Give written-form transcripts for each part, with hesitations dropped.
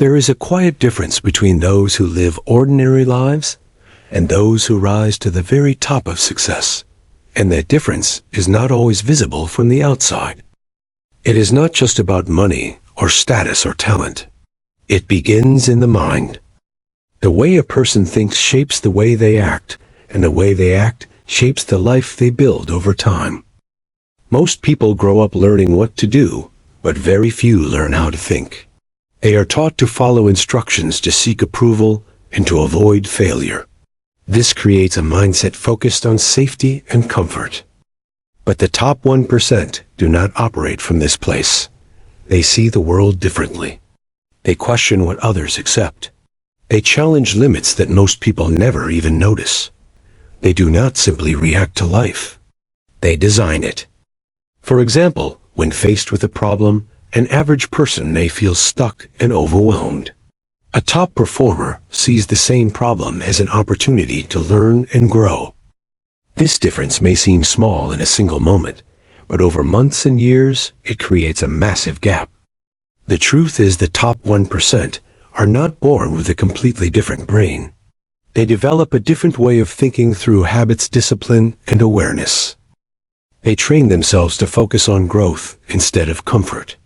There is a quiet difference between those who live ordinary lives and those who rise to the very top of success, and that difference is not always visible from the outside. It is not just about money or status or talent. It begins in the mind. The way a person thinks shapes the way they act, and the way they act shapes the life they build over time. Most people grow up learning what to do, but very few learn how to think. They are taught to follow instructions, to seek approval, and to avoid failure. This creates a mindset focused on safety and comfort. But the top 1% do not operate from this place. They see the world differently. They question what others accept. They challenge limits that most people never even notice. They do not simply react to life. They design it. For example, when faced with a problem, an average person may feel stuck and overwhelmed. A top performer sees the same problem as an opportunity to learn and grow. This difference may seem small in a single moment, but over months and years, it creates a massive gap. The truth is the top 1% are not born with a completely different brain. They develop a different way of thinking through habits, discipline, and awareness. They train themselves to focus on growth instead of comfort.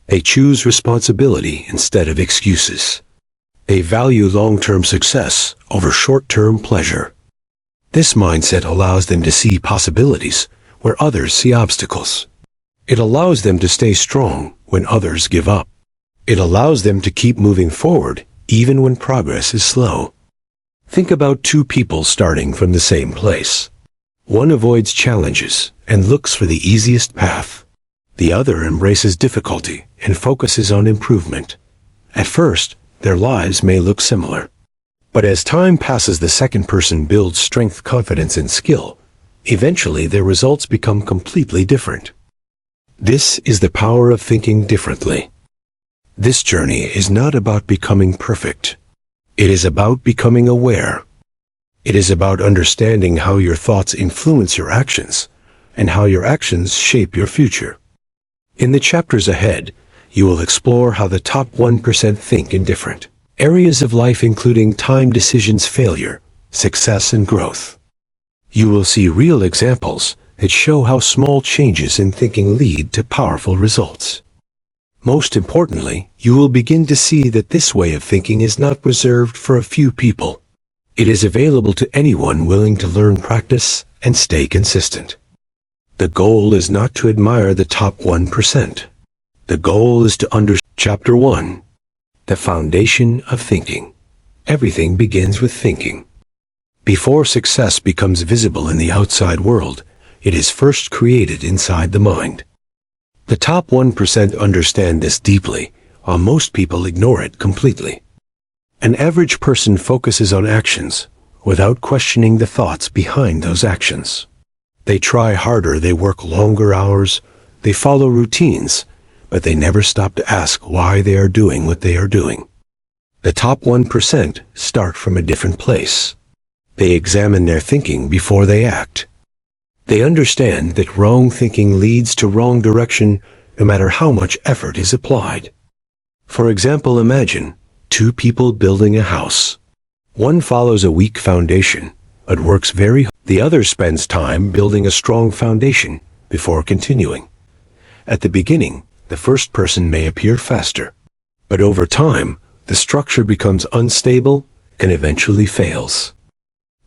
They choose responsibility instead of excuses. They value long-term success over short-term pleasure. This mindset allows them to see possibilities where others see obstacles. It allows them to stay strong when others give up. It allows them to keep moving forward even when progress is slow. Think about two people starting from the same place. One avoids challenges and looks for the easiest path. The other embraces difficulty and focuses on improvement. At first, their lives may look similar. But as time passes, the second person builds strength, confidence, and skill. Eventually, their results become completely different. This is the power of thinking differently. This journey is not about becoming perfect. It is about becoming aware. It is about understanding how your thoughts influence your actions and how your actions shape your future. In the chapters ahead, you will explore how the top 1% think in different areas of life, including time, decisions, failure, success, and growth. You will see real examples that show how small changes in thinking lead to powerful results. Most importantly, you will begin to see that this way of thinking is not reserved for a few people. It is available to anyone willing to learn, practice, and stay consistent. The goal is not to admire the top 1%. The goal is to understand. Chapter 1. The foundation of thinking. Everything begins with thinking. Before success becomes visible in the outside world, it is first created inside the mind. The top 1% understand this deeply, while most people ignore it completely. An average person focuses on actions without questioning the thoughts behind those actions. They try harder, they work longer hours, they follow routines, but they never stop to ask why they are doing what they are doing. The top 1% start from a different place. They examine their thinking before they act. They understand that wrong thinking leads to wrong direction no matter how much effort is applied. For example, imagine two people building a house. One follows a weak foundation, but works very hard. The other spends time building a strong foundation before continuing. At the beginning, the first person may appear faster, but over time, the structure becomes unstable and eventually fails.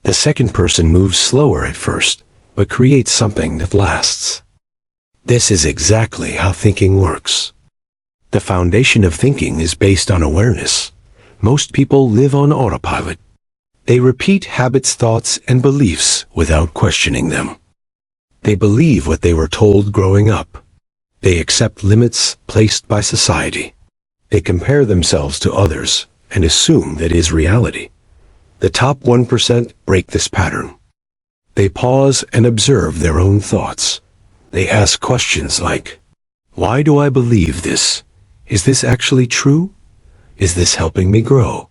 The second person moves slower at first, but creates something that lasts. This is exactly how thinking works. The foundation of thinking is based on awareness. Most people live on autopilot. They repeat habits, thoughts, and beliefs without questioning them. They believe what they were told growing up. They accept limits placed by society. They compare themselves to others and assume that is reality. The top 1% break this pattern. They pause and observe their own thoughts. They ask questions like, why do I believe this? Is this actually true? Is this helping me grow?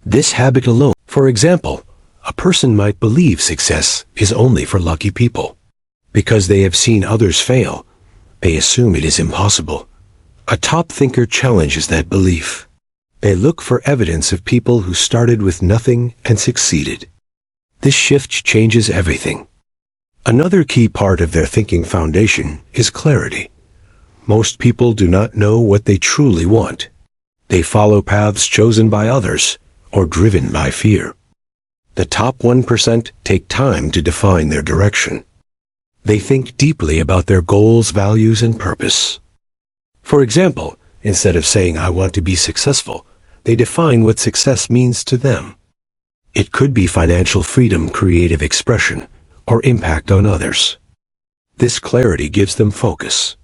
This habit alone. For example, a person might believe success is only for lucky people. Because they have seen others fail, they assume it is impossible. A top thinker challenges that belief. They look for evidence of people who started with nothing and succeeded. This shift changes everything. Another key part of their thinking foundation is clarity. Most people do not know what they truly want. They follow paths chosen by others or driven by fear. The top 1% take time to define their direction. They think deeply about their goals, values, and purpose. For example, instead of saying, "I want to be successful," they define what success means to them. It could be financial freedom, creative expression, or impact on others. This clarity gives them focus.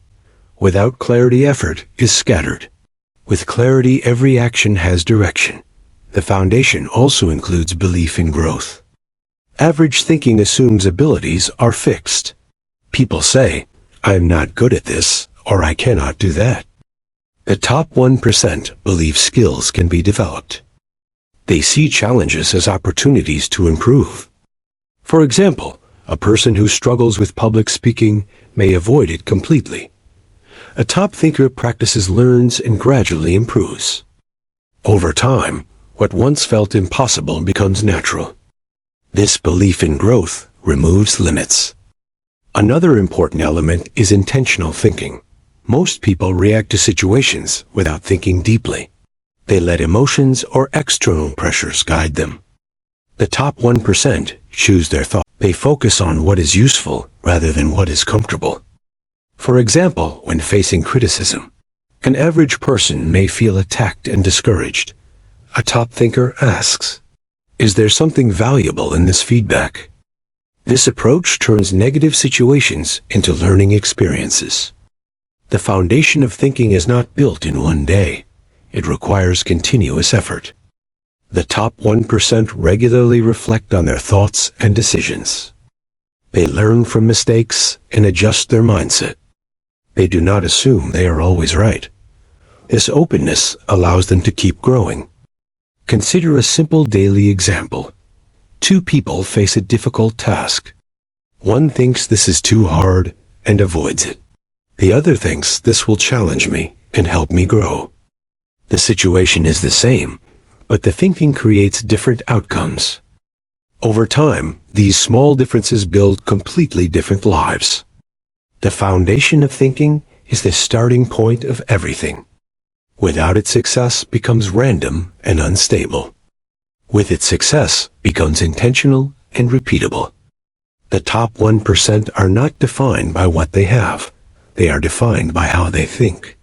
Without clarity, effort is scattered. With clarity, every action has direction. The foundation also includes belief in growth. Average thinking assumes abilities are fixed. People say, "I am not good at this," or "I cannot do that." The top 1% believe skills can be developed. They see challenges as opportunities to improve. For example, a person who struggles with public speaking may avoid it completely. A top thinker practices, learns, and gradually improves. Over time, what once felt impossible becomes natural. This belief in growth removes limits. Another important element is intentional thinking. Most people react to situations without thinking deeply. They let emotions or external pressures guide them. The top 1% choose their thought. They focus on what is useful rather than what is comfortable. For example, when facing criticism, an average person may feel attacked and discouraged. A top thinker asks, "Is there something valuable in this feedback?" This approach turns negative situations into learning experiences. The foundation of thinking is not built in one day. It requires continuous effort. The top 1% regularly reflect on their thoughts and decisions. They learn from mistakes and adjust their mindset. They do not assume they are always right. This openness allows them to keep growing. Consider a simple daily example. Two people face a difficult task. One thinks this is too hard and avoids it. The other thinks this will challenge me and help me grow. The situation is the same, but the thinking creates different outcomes. Over time, these small differences build completely different lives. The foundation of thinking is the starting point of everything. Without it, success becomes random and unstable. With it, success becomes intentional and repeatable. The top 1% are not defined by what they have. They are defined by how they think.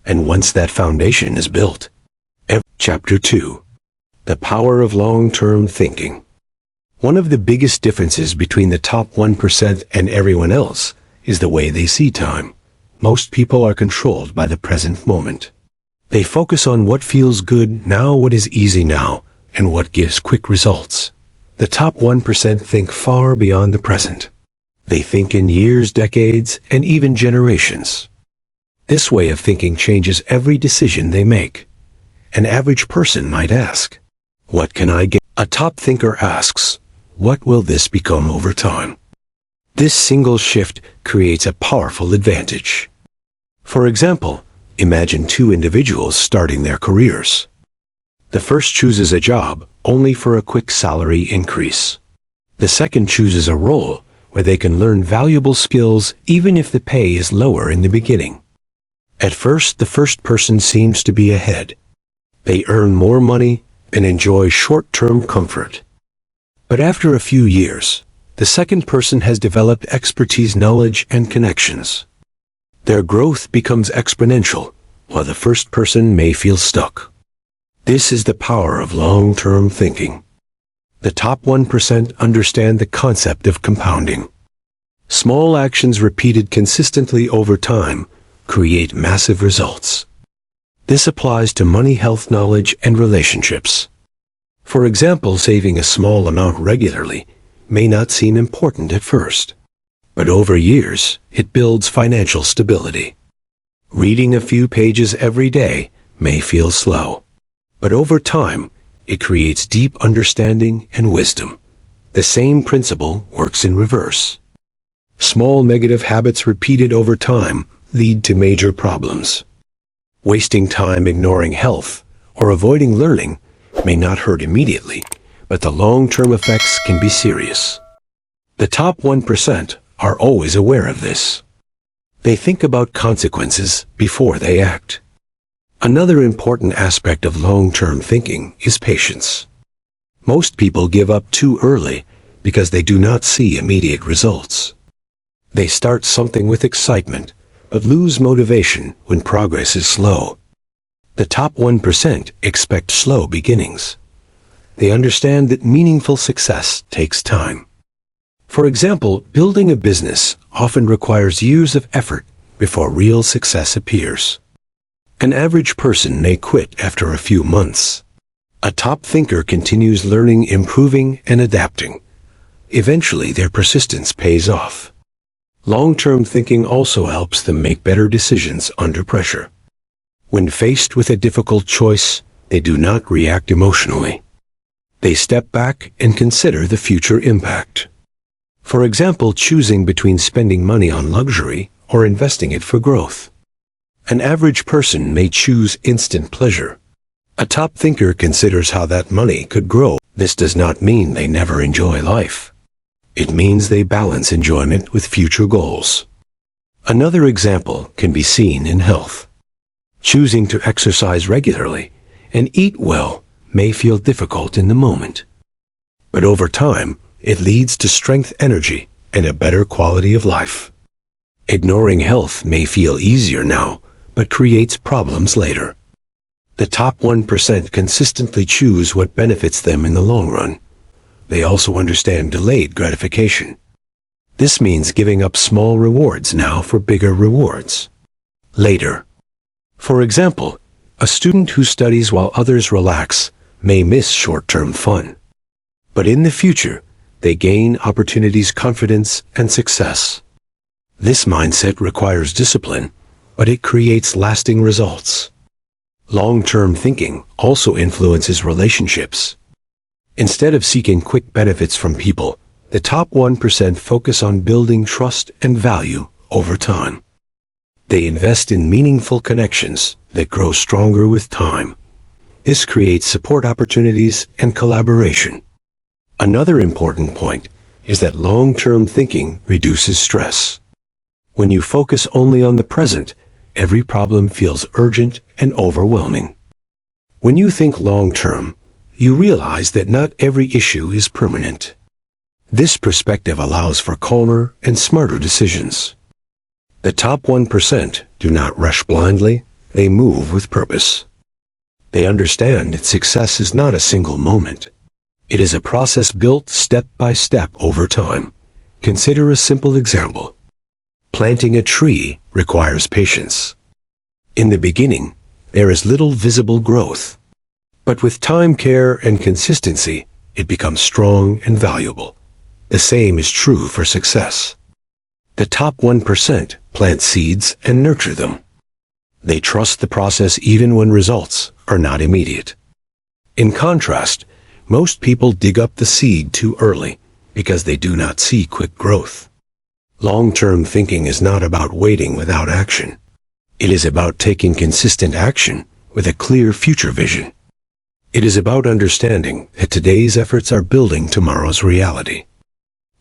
And once that foundation is built, Chapter 2. The Power of Long-Term Thinking. One of the biggest differences between the top 1% and everyone else is the way they see time. Most people are controlled by the present moment. They focus on what feels good now, what is easy now, and what gives quick results. The top 1% think far beyond the present. They think in years, decades, and even generations. This way of thinking changes every decision they make. An average person might ask, "What can I get?" A top thinker asks, "What will this become over time?" This single shift creates a powerful advantage. For example, imagine two individuals starting their careers. The first chooses a job only for a quick salary increase. The second chooses a role where they can learn valuable skills even if the pay is lower in the beginning. At first, the first person seems to be ahead. They earn more money and enjoy short-term comfort. But after a few years, the second person has developed expertise, knowledge, and connections. Their growth becomes exponential, while the first person may feel stuck. This is the power of long-term thinking. The top 1% understand the concept of compounding. Small actions repeated consistently over time create massive results. This applies to money, health, knowledge, and relationships. For example, saving a small amount regularly may not seem important at first, but over years, it builds financial stability. Reading a few pages every day may feel slow, but over time, it creates deep understanding and wisdom. The same principle works in reverse. Small negative habits repeated over time lead to major problems. Wasting time ignoring health or avoiding learning may not hurt immediately, but the long-term effects can be serious. The top 1% are always aware of this. They think about consequences before they act. Another important aspect of long-term thinking is patience. Most people give up too early because they do not see immediate results. They start something with excitement, but lose motivation when progress is slow. The top 1% expect slow beginnings. They understand that meaningful success takes time. For example, building a business often requires years of effort before real success appears. An average person may quit after a few months. A top thinker continues learning, improving, and adapting. Eventually, their persistence pays off. Long-term thinking also helps them make better decisions under pressure. When faced with a difficult choice, they do not react emotionally. They step back and consider the future impact. For example, choosing between spending money on luxury or investing it for growth. An average person may choose instant pleasure. A top thinker considers how that money could grow. This does not mean they never enjoy life. It means they balance enjoyment with future goals. Another example can be seen in health. Choosing to exercise regularly and eat well may feel difficult in the moment. But over time, it leads to strength, energy, and a better quality of life. Ignoring health may feel easier now, but creates problems later. The top 1% consistently choose what benefits them in the long run. They also understand delayed gratification. This means giving up small rewards now for bigger rewards later. For example, a student who studies while others relax may miss short-term fun. But in the future, they gain opportunities, confidence, and success. This mindset requires discipline, but it creates lasting results. Long-term thinking also influences relationships. Instead of seeking quick benefits from people, the top 1% focus on building trust and value over time. They invest in meaningful connections that grow stronger with time. This creates support opportunities and collaboration. Another important point is that long-term thinking reduces stress. When you focus only on the present, every problem feels urgent and overwhelming. When you think long-term, you realize that not every issue is permanent. This perspective allows for calmer and smarter decisions. The top 1% do not rush blindly, they move with purpose. They understand that success is not a single moment. It is a process built step by step over time. Consider a simple example. Planting a tree requires patience. In the beginning, there is little visible growth. But with time, care, and consistency, it becomes strong and valuable. The same is true for success. The top 1% plant seeds and nurture them. They trust the process even when results are not immediate. In contrast, most people dig up the seed too early because they do not see quick growth. Long-term thinking is not about waiting without action. It is about taking consistent action with a clear future vision. It is about understanding that today's efforts are building tomorrow's reality.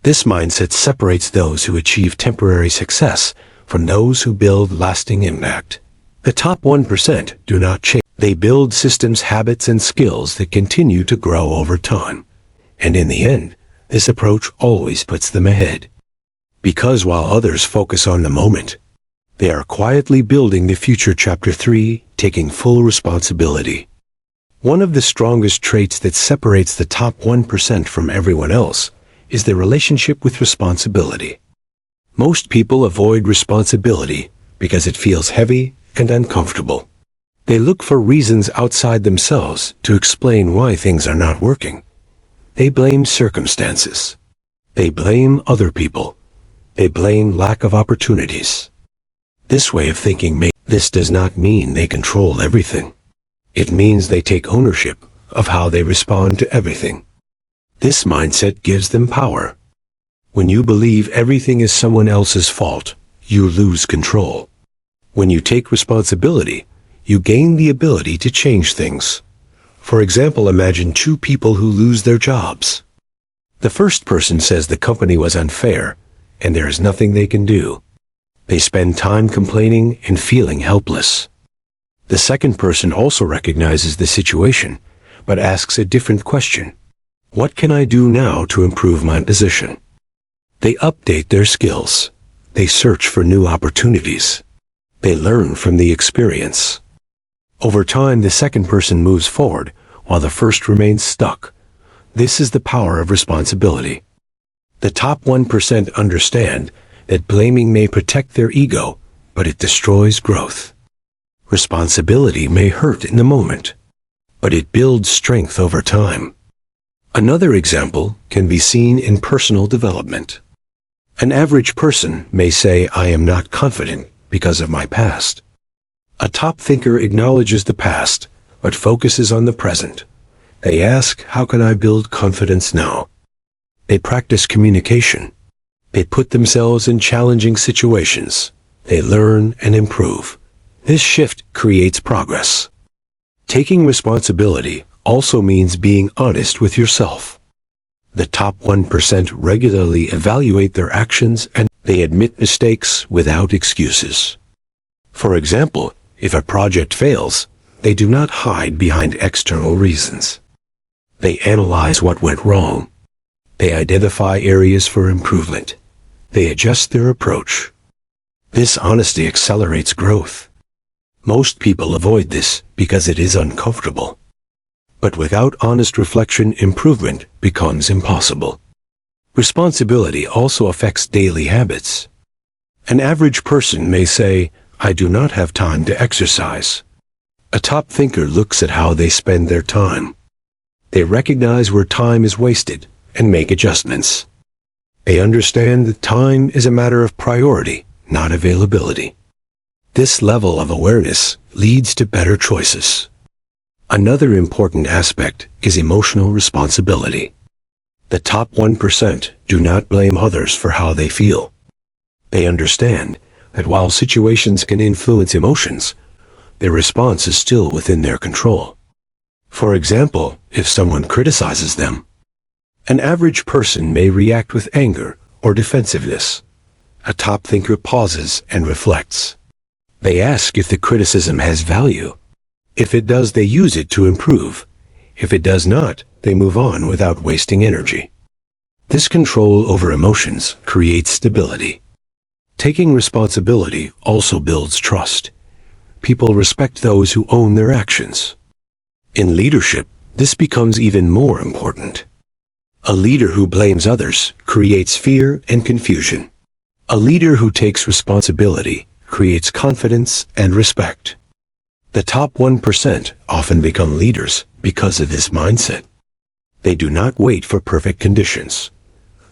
This mindset separates those who achieve temporary success from those who build lasting impact. The top 1% do not change. They build systems, habits, and skills that continue to grow over time. And in the end, this approach always puts them ahead. Because while others focus on the moment, they are quietly building the future. Chapter 3, taking full responsibility. One of the strongest traits that separates the top 1% from everyone else is their relationship with responsibility. Most people avoid responsibility because it feels heavy and uncomfortable. They look for reasons outside themselves to explain why things are not working. They blame circumstances. They blame other people. They blame lack of opportunities. This way of thinking this does not mean they control everything. It means they take ownership of how they respond to everything. This mindset gives them power. When you believe everything is someone else's fault, you lose control. When you take responsibility, you gain the ability to change things. For example, imagine two people who lose their jobs. The first person says the company was unfair, and there is nothing they can do. They spend time complaining and feeling helpless. The second person also recognizes the situation, but asks a different question. What can I do now to improve my position? They update their skills. They search for new opportunities. They learn from the experience. Over time, the second person moves forward, while the first remains stuck. This is the power of responsibility. The top 1% understand that blaming may protect their ego, but it destroys growth. Responsibility may hurt in the moment, but it builds strength over time. Another example can be seen in personal development. An average person may say, I am not confident because of my past. A top thinker acknowledges the past, but focuses on the present. They ask, how can I build confidence now? They practice communication. They put themselves in challenging situations. They learn and improve. This shift creates progress. Taking responsibility also means being honest with yourself. The top 1% regularly evaluate their actions and they admit mistakes without excuses. For example, if a project fails, they do not hide behind external reasons. They analyze what went wrong. They identify areas for improvement. They adjust their approach. This honesty accelerates growth. Most people avoid this because it is uncomfortable. But without honest reflection, improvement becomes impossible. Responsibility also affects daily habits. An average person may say, I do not have time to exercise. A top thinker looks at how they spend their time. They recognize where time is wasted and make adjustments. They understand that time is a matter of priority, not availability. This level of awareness leads to better choices. Another important aspect is emotional responsibility. The top 1% do not blame others for how they feel. They understand that while situations can influence emotions, their response is still within their control. For example, if someone criticizes them, an average person may react with anger or defensiveness. A top thinker pauses and reflects. They ask if the criticism has value. If it does, they use it to improve. If it does not, they move on without wasting energy. This control over emotions creates stability. Taking responsibility also builds trust. People respect those who own their actions. In leadership, this becomes even more important. A leader who blames others creates fear and confusion. A leader who takes responsibility creates confidence and respect. The top 1% often become leaders because of this mindset. They do not wait for perfect conditions.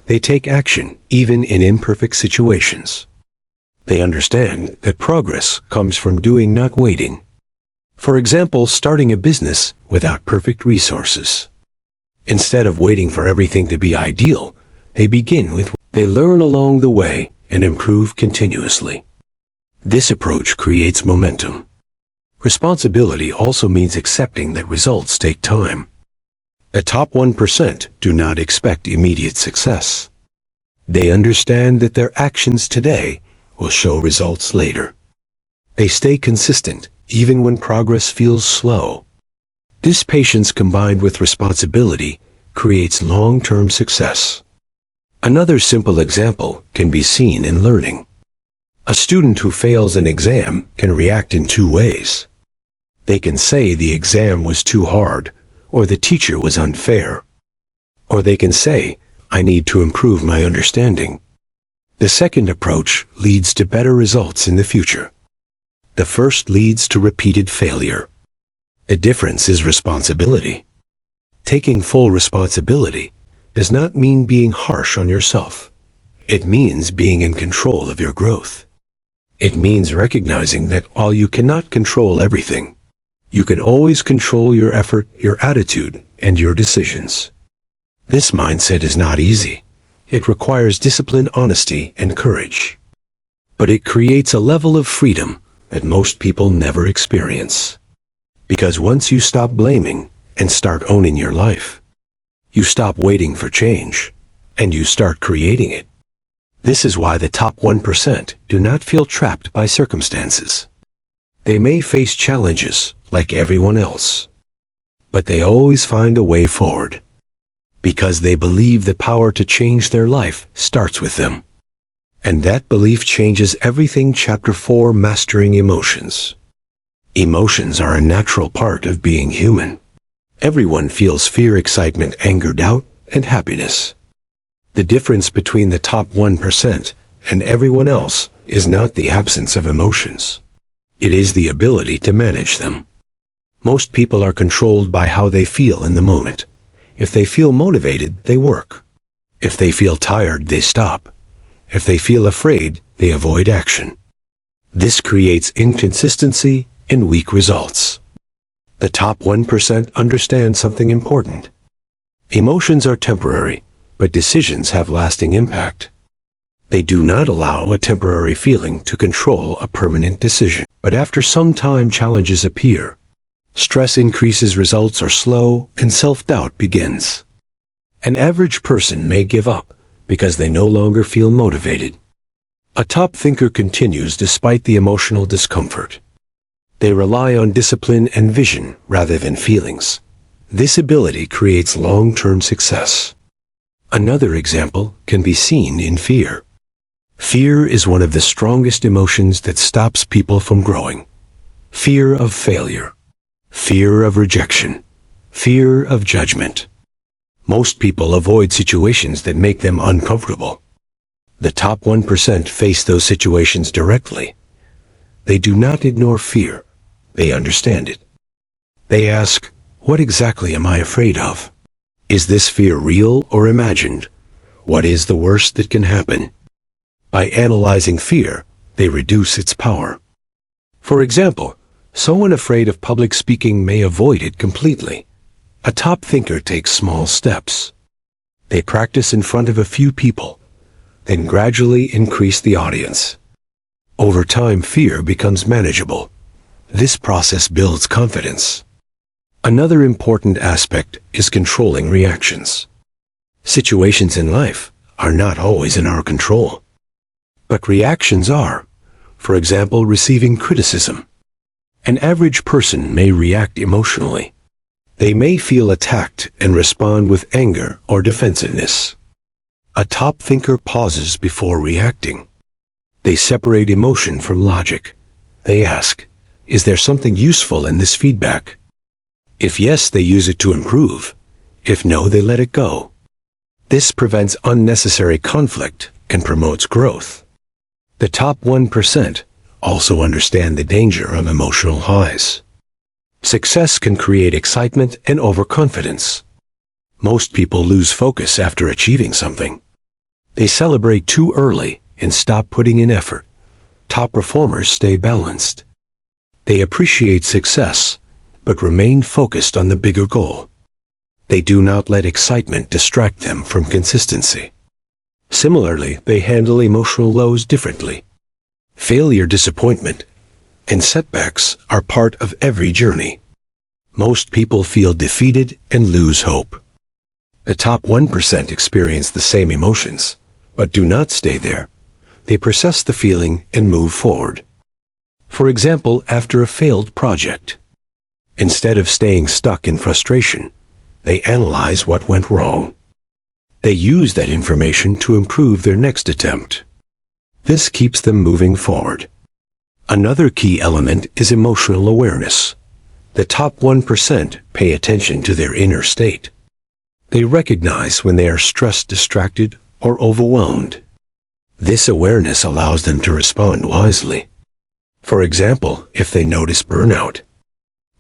They take action even in imperfect situations. They understand that progress comes from doing, not waiting. For example, starting a business without perfect resources. Instead of waiting for everything to be ideal, they begin with they learn along the way and improve continuously. This approach creates momentum. Responsibility also means accepting that results take time. The top 1% do not expect immediate success. They understand that their actions today will show results later. They stay consistent even when progress feels slow. This patience combined with responsibility creates long-term success. Another simple example can be seen in learning. A student who fails an exam can react in two ways. They can say the exam was too hard, or the teacher was unfair. Or they can say, I need to improve my understanding. The second approach leads to better results in the future. The first leads to repeated failure. The difference is responsibility. Taking full responsibility does not mean being harsh on yourself. It means being in control of your growth. It means recognizing that while you cannot control everything, you can always control your effort, your attitude, and your decisions. This mindset is not easy. It requires discipline, honesty, and courage. But it creates a level of freedom that most people never experience. Because once you stop blaming and start owning your life. You stop waiting for change, and you start creating it. This is why the top 1% do not feel trapped by circumstances. They may face challenges like everyone else, but they always find a way forward, because they believe the power to change their life starts with them. And that belief changes everything. Chapter 4, Mastering Emotions. Emotions are a natural part of being human. Everyone feels fear, excitement, anger, doubt, and happiness. The difference between the top 1% and everyone else is not the absence of emotions. It is the ability to manage them. Most people are controlled by how they feel in the moment. If they feel motivated, they work. If they feel tired, they stop. If they feel afraid, they avoid action. This creates inconsistency and weak results. The top 1% understand something important. Emotions are temporary, but decisions have lasting impact. They do not allow a temporary feeling to control a permanent decision. But after some time, challenges appear. Stress increases, results are slow, and self-doubt begins. An average person may give up because they no longer feel motivated. A top thinker continues despite the emotional discomfort. They rely on discipline and vision rather than feelings. This ability creates long-term success. Another example can be seen in fear. Fear is one of the strongest emotions that stops people from growing. Fear of failure. Fear of rejection. Fear of judgment. Most people avoid situations that make them uncomfortable. The top 1% face those situations directly. They do not ignore fear. They understand it. They ask, what exactly am I afraid of? Is this fear real or imagined? What is the worst that can happen? By analyzing fear, they reduce its power. For example, someone afraid of public speaking may avoid it completely. A top thinker takes small steps. They practice in front of a few people, then gradually increase the audience. Over time, fear becomes manageable. This process builds confidence. Another important aspect is controlling reactions. Situations in life are not always in our control, but reactions are. For example, receiving criticism. An average person may react emotionally. They may feel attacked and respond with anger or defensiveness. A top thinker pauses before reacting. They separate emotion from logic. They ask, is there something useful in this feedback? If yes, they use it to improve. If no, they let it go. This prevents unnecessary conflict and promotes growth. The top 1% also understand the danger of emotional highs. Success can create excitement and overconfidence. Most people lose focus after achieving something. They celebrate too early and stop putting in effort. Top performers stay balanced. They appreciate success, but remain focused on the bigger goal. They do not let excitement distract them from consistency. Similarly, they handle emotional lows differently. Failure, disappointment, and setbacks are part of every journey. Most people feel defeated and lose hope. The top 1% experience the same emotions, but do not stay there. They process the feeling and move forward. For example, after a failed project, instead of staying stuck in frustration, they analyze what went wrong. They use that information to improve their next attempt. This keeps them moving forward. Another key element is emotional awareness. The top 1% pay attention to their inner state. They recognize when they are stressed, distracted, or overwhelmed. This awareness allows them to respond wisely. For example, if they notice burnout,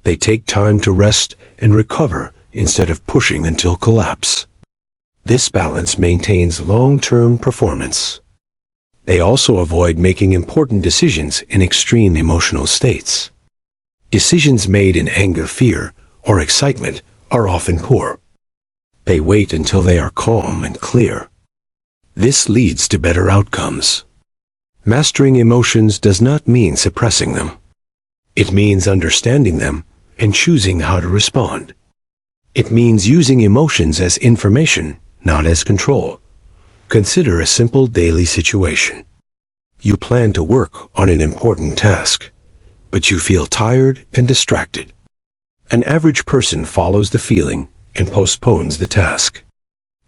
they take time to rest and recover instead of pushing until collapse. This balance maintains long-term performance. They also avoid making important decisions in extreme emotional states. Decisions made in anger, fear, or excitement are often poor. They wait until they are calm and clear. This leads to better outcomes. Mastering emotions does not mean suppressing them. It means understanding them and choosing how to respond. It means using emotions as information, not as control. Consider a simple daily situation. You plan to work on an important task, but you feel tired and distracted. An average person follows the feeling and postpones the task.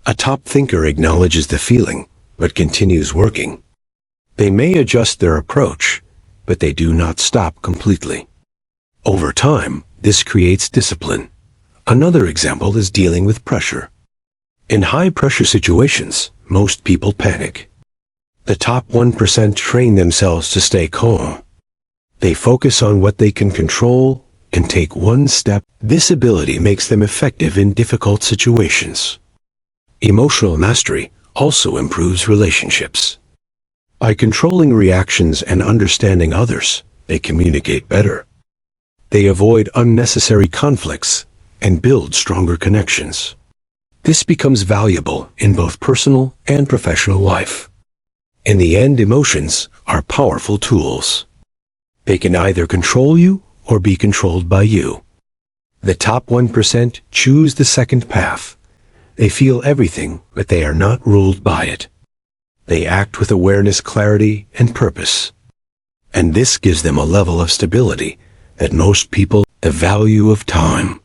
A top thinker acknowledges the feeling, but continues working. They may adjust their approach, but they do not stop completely. Over time, this creates discipline. Another example is dealing with pressure. In high-pressure situations, most people panic. The top 1% train themselves to stay calm. They focus on what they can control and take one step. This ability makes them effective in difficult situations. Emotional mastery also improves relationships. By controlling reactions and understanding others, they communicate better. They avoid unnecessary conflicts and build stronger connections. This becomes valuable in both personal and professional life. In the end, emotions are powerful tools. They can either control you or be controlled by you. The top 1% choose the second path. They feel everything, but they are not ruled by it. They act with awareness, clarity, and purpose. And this gives them a level of stability that most people. The value of time.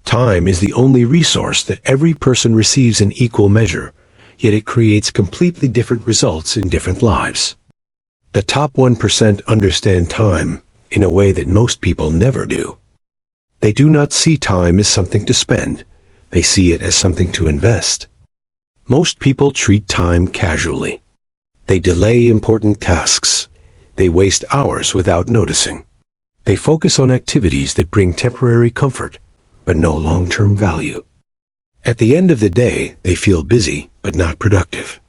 Time is the only resource that every person receives in equal measure, yet it creates completely different results in different lives. The top 1% understand time in a way that most people never do. They do not see time as something to spend. They see it as something to invest. Most people treat time casually. They delay important tasks. They waste hours without noticing. They focus on activities that bring temporary comfort, but no long-term value. At the end of the day, they feel busy, but not productive.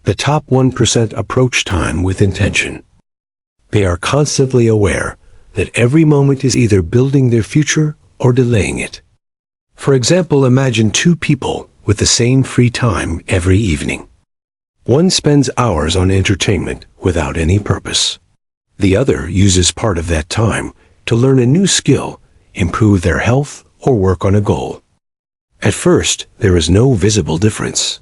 The top 1% approach time with intention. They are constantly aware that every moment is either building their future or delaying it. For example, imagine two people with the same free time every evening. One spends hours on entertainment without any purpose. The other uses part of that time to learn a new skill, improve their health, or work on a goal. At first, there is no visible difference.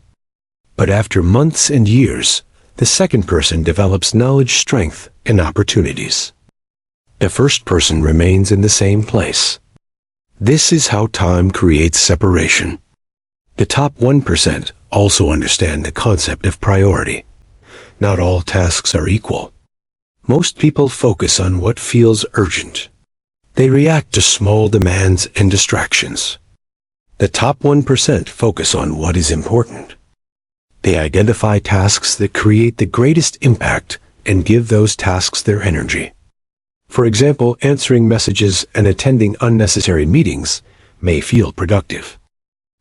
But after months and years, the second person develops knowledge, strength, and opportunities. The first person remains in the same place. This is how time creates separation. The top 1% also understand the concept of priority. Not all tasks are equal. Most people focus on what feels urgent. They react to small demands and distractions. The top 1% focus on what is important. They identify tasks that create the greatest impact and give those tasks their energy. For example, answering messages and attending unnecessary meetings may feel productive.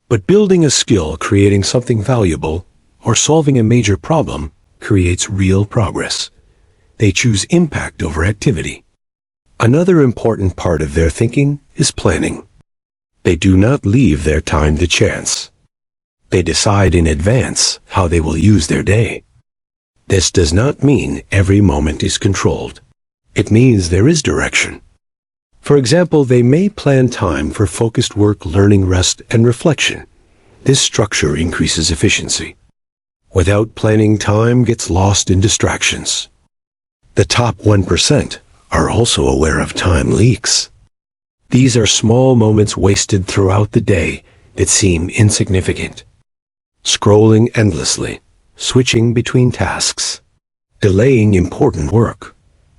But building a skill, creating something valuable, or solving a major problem creates real progress. They choose impact over activity. Another important part of their thinking is planning. They do not leave their time to chance. They decide in advance how they will use their day. This does not mean every moment is controlled. It means there is direction. For example, they may plan time for focused work, learning, rest, and reflection. This structure increases efficiency. Without planning, time gets lost in distractions. The top 1% are also aware of time leaks. These are small moments wasted throughout the day that seem insignificant. Scrolling endlessly, switching between tasks, delaying important work.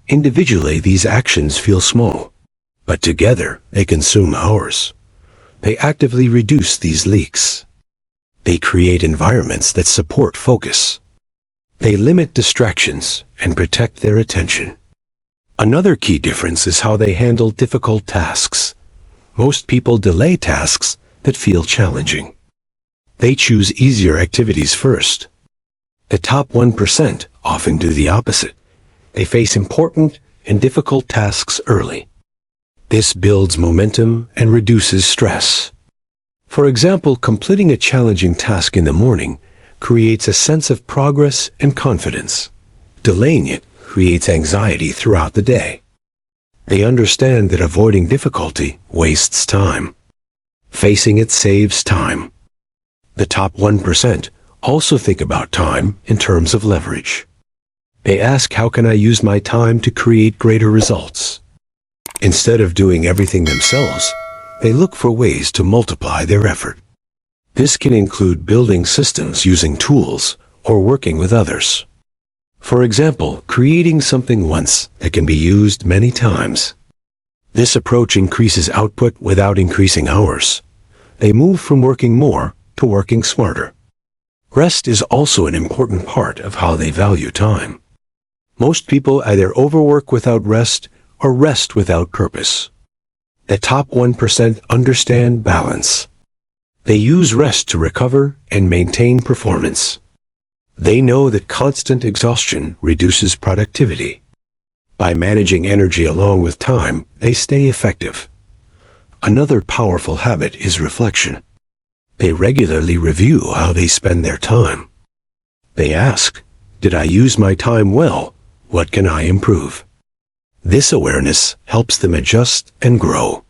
Individually, these actions feel small, but together they consume hours. They actively reduce these leaks. They create environments that support focus. They limit distractions and protect their attention. Another key difference is how they handle difficult tasks. Most people delay tasks that feel challenging. They choose easier activities first. The top 1% often do the opposite. They face important and difficult tasks early. This builds momentum and reduces stress. For example, completing a challenging task in the morning creates a sense of progress and confidence. Delaying it creates anxiety throughout the day. They understand that avoiding difficulty wastes time. Facing it saves time. The top 1% also think about time in terms of leverage. They ask, how can I use my time to create greater results? Instead of doing everything themselves, they look for ways to multiply their effort. This can include building systems using tools or working with others. For example, creating something once that can be used many times. This approach increases output without increasing hours. They move from working more to working smarter. Rest is also an important part of how they value time. Most people either overwork without rest or rest without purpose. The top 1% understand balance. They use rest to recover and maintain performance. They know that constant exhaustion reduces productivity. By managing energy along with time, they stay effective. Another powerful habit is reflection. They regularly review how they spend their time. They ask, did I use my time well? What can I improve? This awareness helps them adjust and grow.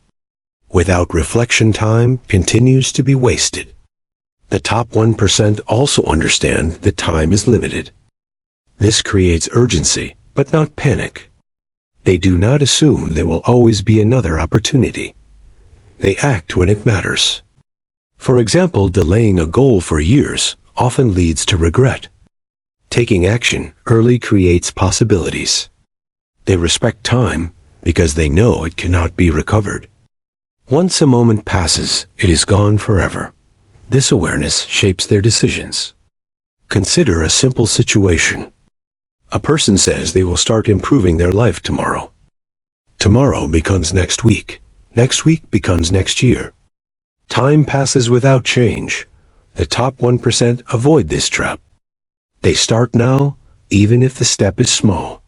Without reflection, time continues to be wasted. The top 1% also understand that time is limited. This creates urgency, but not panic. They do not assume there will always be another opportunity. They act when it matters. For example, delaying a goal for years often leads to regret. Taking action early creates possibilities. They respect time because they know it cannot be recovered. Once a moment passes, it is gone forever. This awareness shapes their decisions. Consider a simple situation. A person says they will start improving their life tomorrow. Tomorrow becomes next week. Next week becomes next year. Time passes without change. The top 1% avoid this trap. They start now, even if the step is small.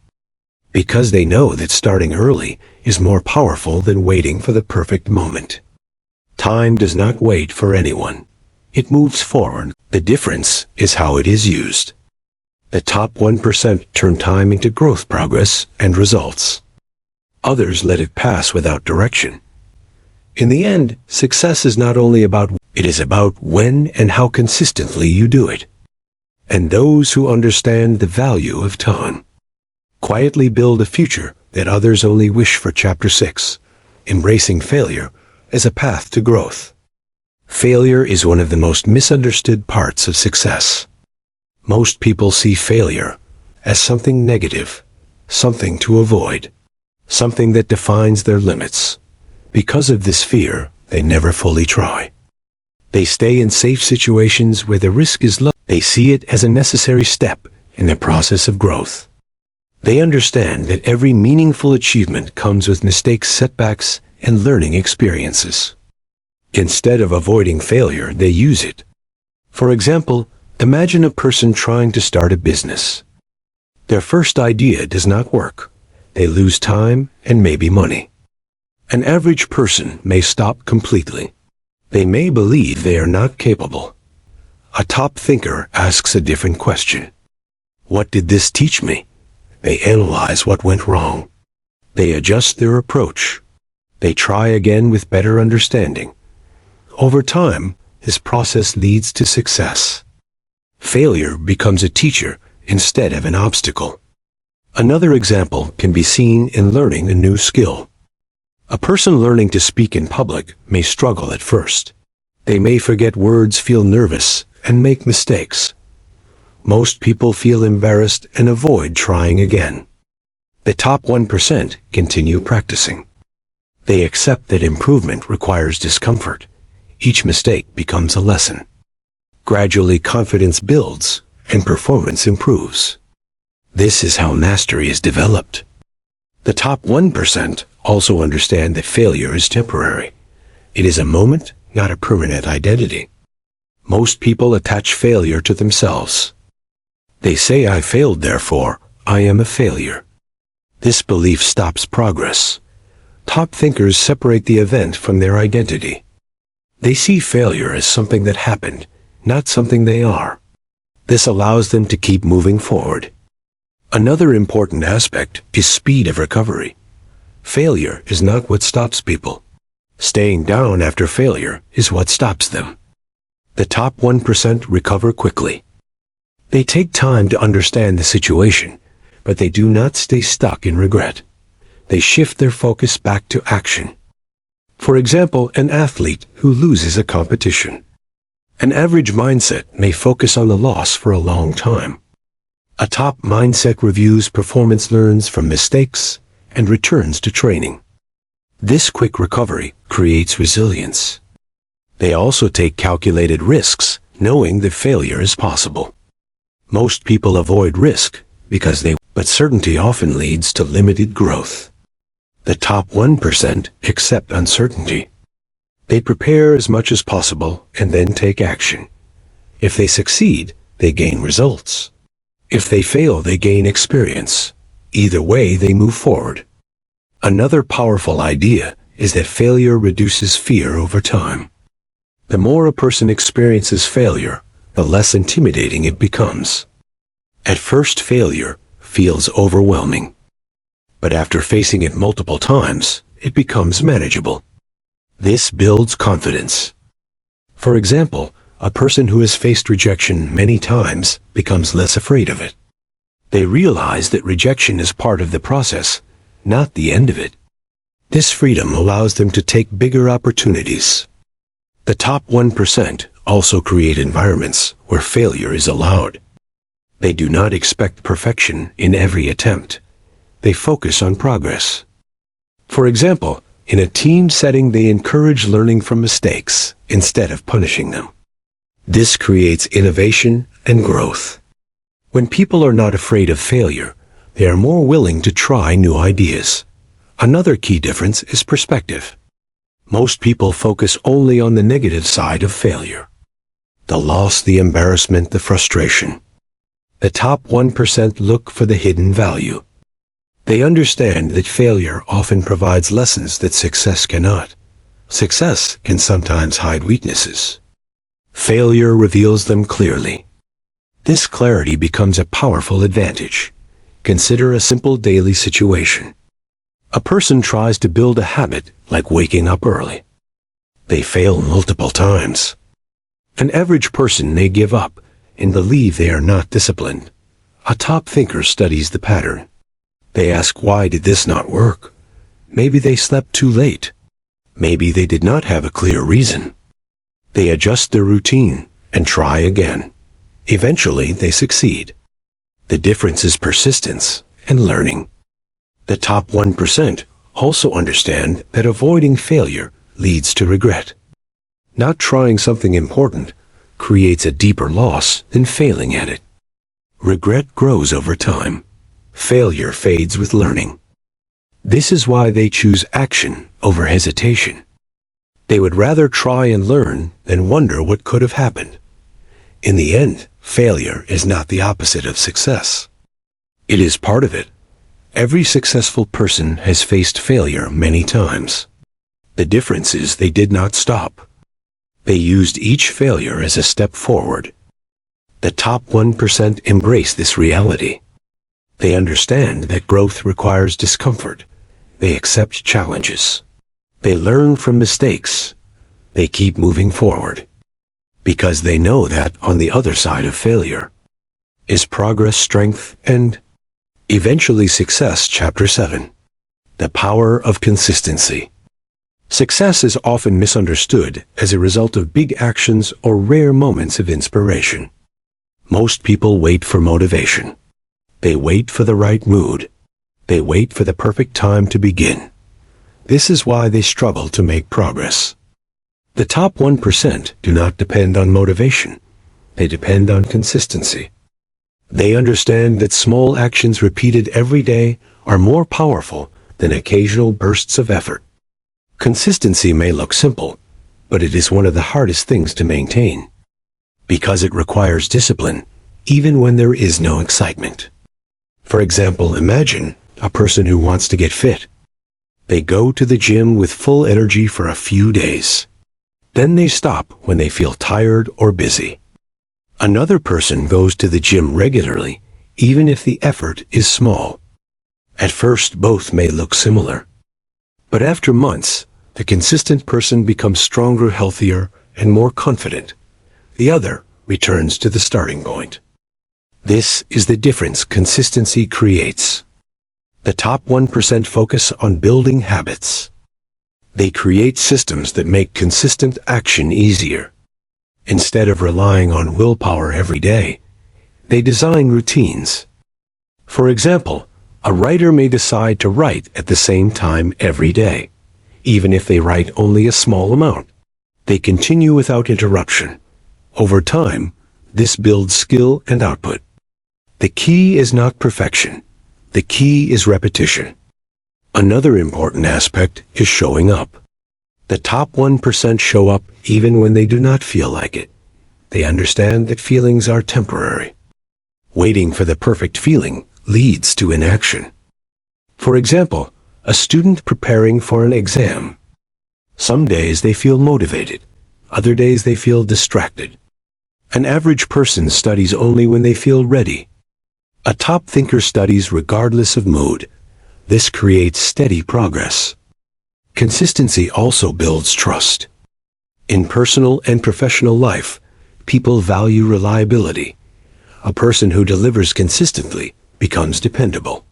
Because they know that starting early is more powerful than waiting for the perfect moment. Time does not wait for anyone. It moves forward. The difference is how it is used. The top 1% turn time into growth, progress, and results. Others let it pass without direction. In the end, success is not only about, it is about when and how consistently you do it. And those who understand the value of time quietly build a future that others only wish for. Chapter 6. Embracing failure as a path to growth. Failure is one of the most misunderstood parts of success. Most people see failure as something negative, something to avoid, something that defines their limits. Because of this fear, they never fully try. They stay in safe situations where the risk is low. They see it as a necessary step in the process of growth. They understand that every meaningful achievement comes with mistakes, setbacks, and learning experiences. Instead of avoiding failure, they use it. For example, imagine a person trying to start a business. Their first idea does not work. They lose time and maybe money. An average person may stop completely. They may believe they are not capable. A top thinker asks a different question. What did this teach me? They analyze what went wrong. They adjust their approach. They try again with better understanding. Over time, this process leads to success. Failure becomes a teacher instead of an obstacle. Another example can be seen in learning a new skill. A person learning to speak in public may struggle at first. They may forget words, feel nervous, and make mistakes. Most people feel embarrassed and avoid trying again. The top 1% continue practicing. They accept that improvement requires discomfort. Each mistake becomes a lesson. Gradually, confidence builds and performance improves. This is how mastery is developed. The top 1% also understand that failure is temporary. It is a moment, not a permanent identity. Most people attach failure to themselves. They say, I failed, therefore I am a failure. This belief stops progress. Top thinkers separate the event from their identity. They see failure as something that happened, not something they are. This allows them to keep moving forward. Another important aspect is speed of recovery. Failure is not what stops people. Staying down after failure is what stops them. The top 1% recover quickly. They take time to understand the situation, but they do not stay stuck in regret. They shift their focus back to action. For example, an athlete who loses a competition. An average mindset may focus on the loss for a long time. A top mindset reviews performance, learns from mistakes, and returns to training. This quick recovery creates resilience. They also take calculated risks, knowing that failure is possible. Most people avoid risk but certainty often leads to limited growth. The top 1% accept uncertainty. They prepare as much as possible and then take action. If they succeed, they gain results. If they fail, they gain experience. Either way, they move forward. Another powerful idea is that failure reduces fear over time. The more a person experiences failure, the less intimidating it becomes. At first, failure feels overwhelming. But after facing it multiple times, it becomes manageable. This builds confidence. For example, a person who has faced rejection many times becomes less afraid of it. They realize that rejection is part of the process, not the end of it. This freedom allows them to take bigger opportunities. The top 1% also create environments where failure is allowed. They do not expect perfection in every attempt. They focus on progress. For example, in a team setting, they encourage learning from mistakes instead of punishing them. This creates innovation and growth. When people are not afraid of failure, they are more willing to try new ideas. Another key difference is perspective. Most people focus only on the negative side of failure. The loss, the embarrassment, the frustration. The top 1% look for the hidden value. They understand that failure often provides lessons that success cannot. Success can sometimes hide weaknesses. Failure reveals them clearly. This clarity becomes a powerful advantage. Consider a simple daily situation. A person tries to build a habit like waking up early. They fail multiple times. An average person may give up and believe they are not disciplined. A top thinker studies the pattern. They ask, why did this not work? Maybe they slept too late. Maybe they did not have a clear reason. They adjust their routine and try again. Eventually, they succeed. The difference is persistence and learning. The top 1% also understand that avoiding failure leads to regret. Not trying something important creates a deeper loss than failing at it. Regret grows over time. Failure fades with learning. This is why they choose action over hesitation. They would rather try and learn than wonder what could have happened. In the end, failure is not the opposite of success. It is part of it. Every successful person has faced failure many times. The difference is they did not stop. They used each failure as a step forward. The top 1% embrace this reality. They understand that growth requires discomfort. They accept challenges. They learn from mistakes. They keep moving forward. Because they know that on the other side of failure is progress, strength, and eventually success. Chapter 7. The power of consistency. Success is often misunderstood as a result of big actions or rare moments of inspiration. Most people wait for motivation. They wait for the right mood. They wait for the perfect time to begin. This is why they struggle to make progress. The top 1% do not depend on motivation. They depend on consistency. They understand that small actions repeated every day are more powerful than occasional bursts of effort. Consistency may look simple, but it is one of the hardest things to maintain. Because it requires discipline, even when there is no excitement. For example, imagine a person who wants to get fit. They go to the gym with full energy for a few days. Then they stop when they feel tired or busy. Another person goes to the gym regularly, even if the effort is small. At first, both may look similar. But after months, The consistent person becomes stronger, healthier, and more confident. The other returns to the starting point. This is the difference consistency creates. The top 1% focus on building habits. They create systems that make consistent action easier. Instead of relying on willpower every day, they design routines. For example, a writer may decide to write at the same time every day, even if they write only a small amount. They continue without interruption. Over time, this builds skill and output. The key is not perfection. The key is repetition. Another important aspect is showing up. The top 1% show up even when they do not feel like it. They understand that feelings are temporary. Waiting for the perfect feeling leads to inaction. For example, a student preparing for an exam. Some days they feel motivated. Other days they feel distracted. An average person studies only when they feel ready. A top thinker studies regardless of mood. This creates steady progress. Consistency also builds trust. In personal and professional life, people value reliability. A person who delivers consistently becomes dependable.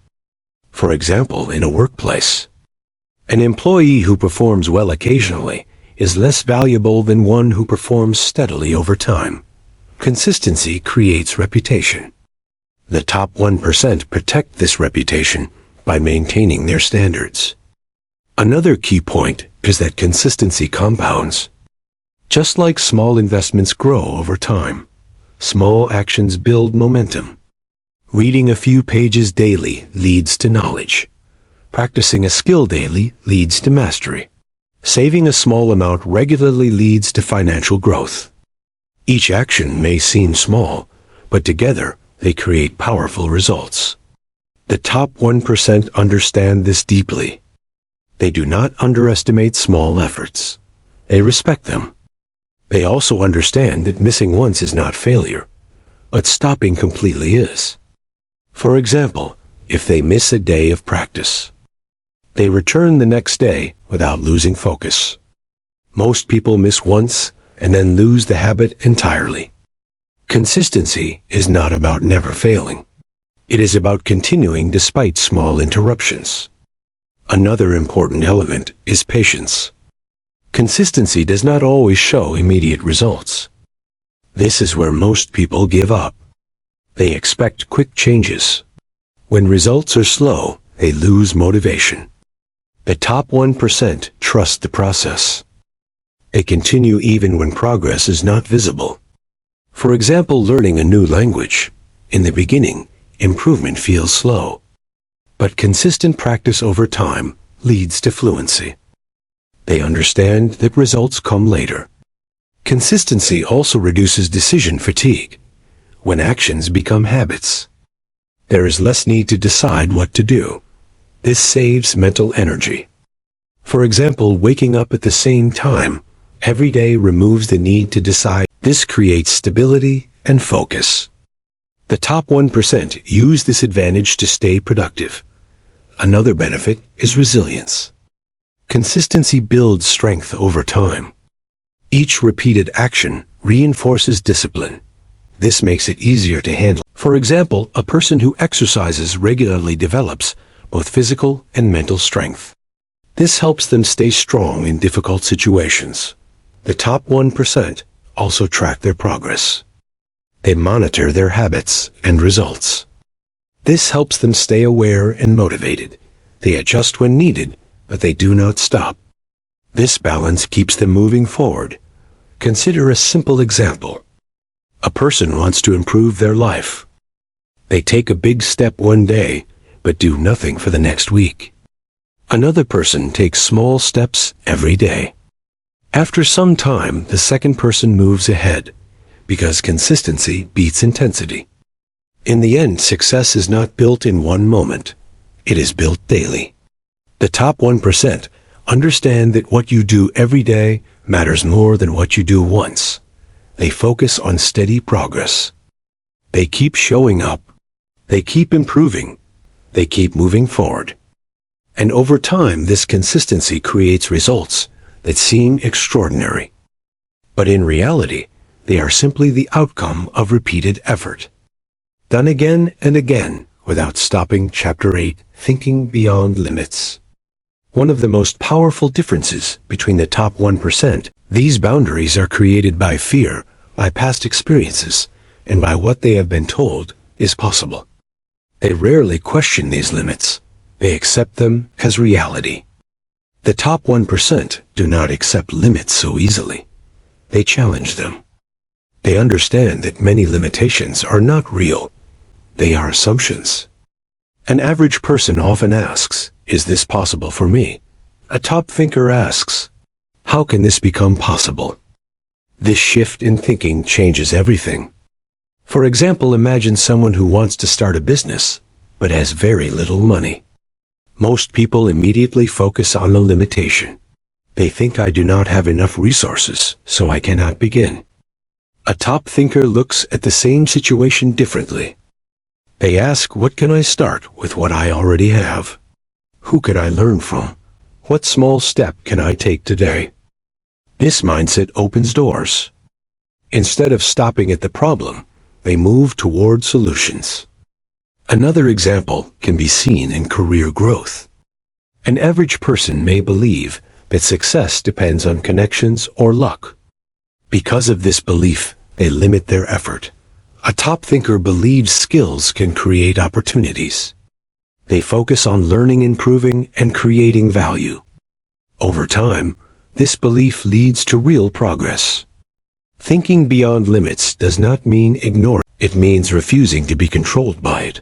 For example, in a workplace, an employee who performs well occasionally is less valuable than one who performs steadily over time. Consistency creates reputation. The top 1% protect this reputation by maintaining their standards. Another key point is that consistency compounds. Just like small investments grow over time, small actions build momentum. Reading a few pages daily leads to knowledge. Practicing a skill daily leads to mastery. Saving a small amount regularly leads to financial growth. Each action may seem small, but together they create powerful results. The top 1% understand this deeply. They do not underestimate small efforts. They respect them. They also understand that missing once is not failure, but stopping completely is. For example, if they miss a day of practice, they return the next day without losing focus. Most people miss once and then lose the habit entirely. Consistency is not about never failing. It is about continuing despite small interruptions. Another important element is patience. Consistency does not always show immediate results. This is where most people give up. They expect quick changes. When results are slow, they lose motivation. The top 1% trust the process. They continue even when progress is not visible. For example, learning a new language. In the beginning, improvement feels slow. But consistent practice over time leads to fluency. They understand that results come later. Consistency also reduces decision fatigue. When actions become habits, there is less need to decide what to do. This saves mental energy. For example, waking up at the same time every day removes the need to decide. This creates stability and focus. The top 1% use this advantage to stay productive. Another benefit is resilience. Consistency builds strength over time. Each repeated action reinforces discipline. This makes it easier to handle. For example, a person who exercises regularly develops both physical and mental strength. This helps them stay strong in difficult situations. The top 1% also track their progress. They monitor their habits and results. This helps them stay aware and motivated. They adjust when needed, but they do not stop. This balance keeps them moving forward. Consider a simple example. A person wants to improve their life. They take a big step one day, but do nothing for the next week. Another person takes small steps every day. After some time, the second person moves ahead, because consistency beats intensity. In the end, success is not built in one moment. It is built daily. The top 1% understand that what you do every day matters more than what you do once. They focus on steady progress. They keep showing up. They keep improving. They keep moving forward. And over time, this consistency creates results that seem extraordinary. But in reality, they are simply the outcome of repeated effort. Done again and again without stopping. Chapter 8, Thinking Beyond Limits. One of the most powerful differences between the top 1%, these boundaries are created by fear, by past experiences, and by what they have been told is possible. They rarely question these limits. They accept them as reality. The top 1% do not accept limits so easily. They challenge them. They understand that many limitations are not real. They are assumptions. An average person often asks, "Is this possible for me?" A top thinker asks, "How can this become possible?" This shift in thinking changes everything. For example, imagine someone who wants to start a business, but has very little money. Most people immediately focus on the limitation. They think, "I do not have enough resources, so I cannot begin." A top thinker looks at the same situation differently. They ask, "What can I start with what I already have? Who could I learn from? What small step can I take today?" This mindset opens doors. Instead of stopping at the problem, they move toward solutions. Another example can be seen in career growth. An average person may believe that success depends on connections or luck. Because of this belief, they limit their effort. A top thinker believes skills can create opportunities. They focus on learning, improving, and creating value. Over time, this belief leads to real progress. Thinking beyond limits does not mean ignoring. It means refusing to be controlled by it.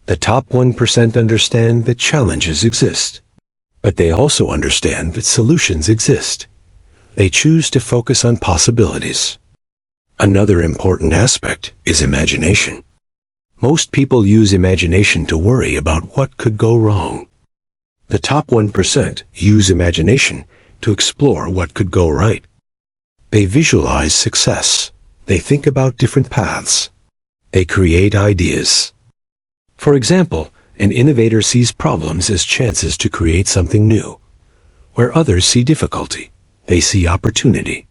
The top 1% understand that challenges exist, but they also understand that solutions exist. They choose to focus on possibilities. Another important aspect is imagination. Most people use imagination to worry about what could go wrong. The top 1% use imagination to explore what could go right. They visualize success. They think about different paths. They create ideas. For example, an innovator sees problems as chances to create something new. Where others see difficulty, they see opportunity.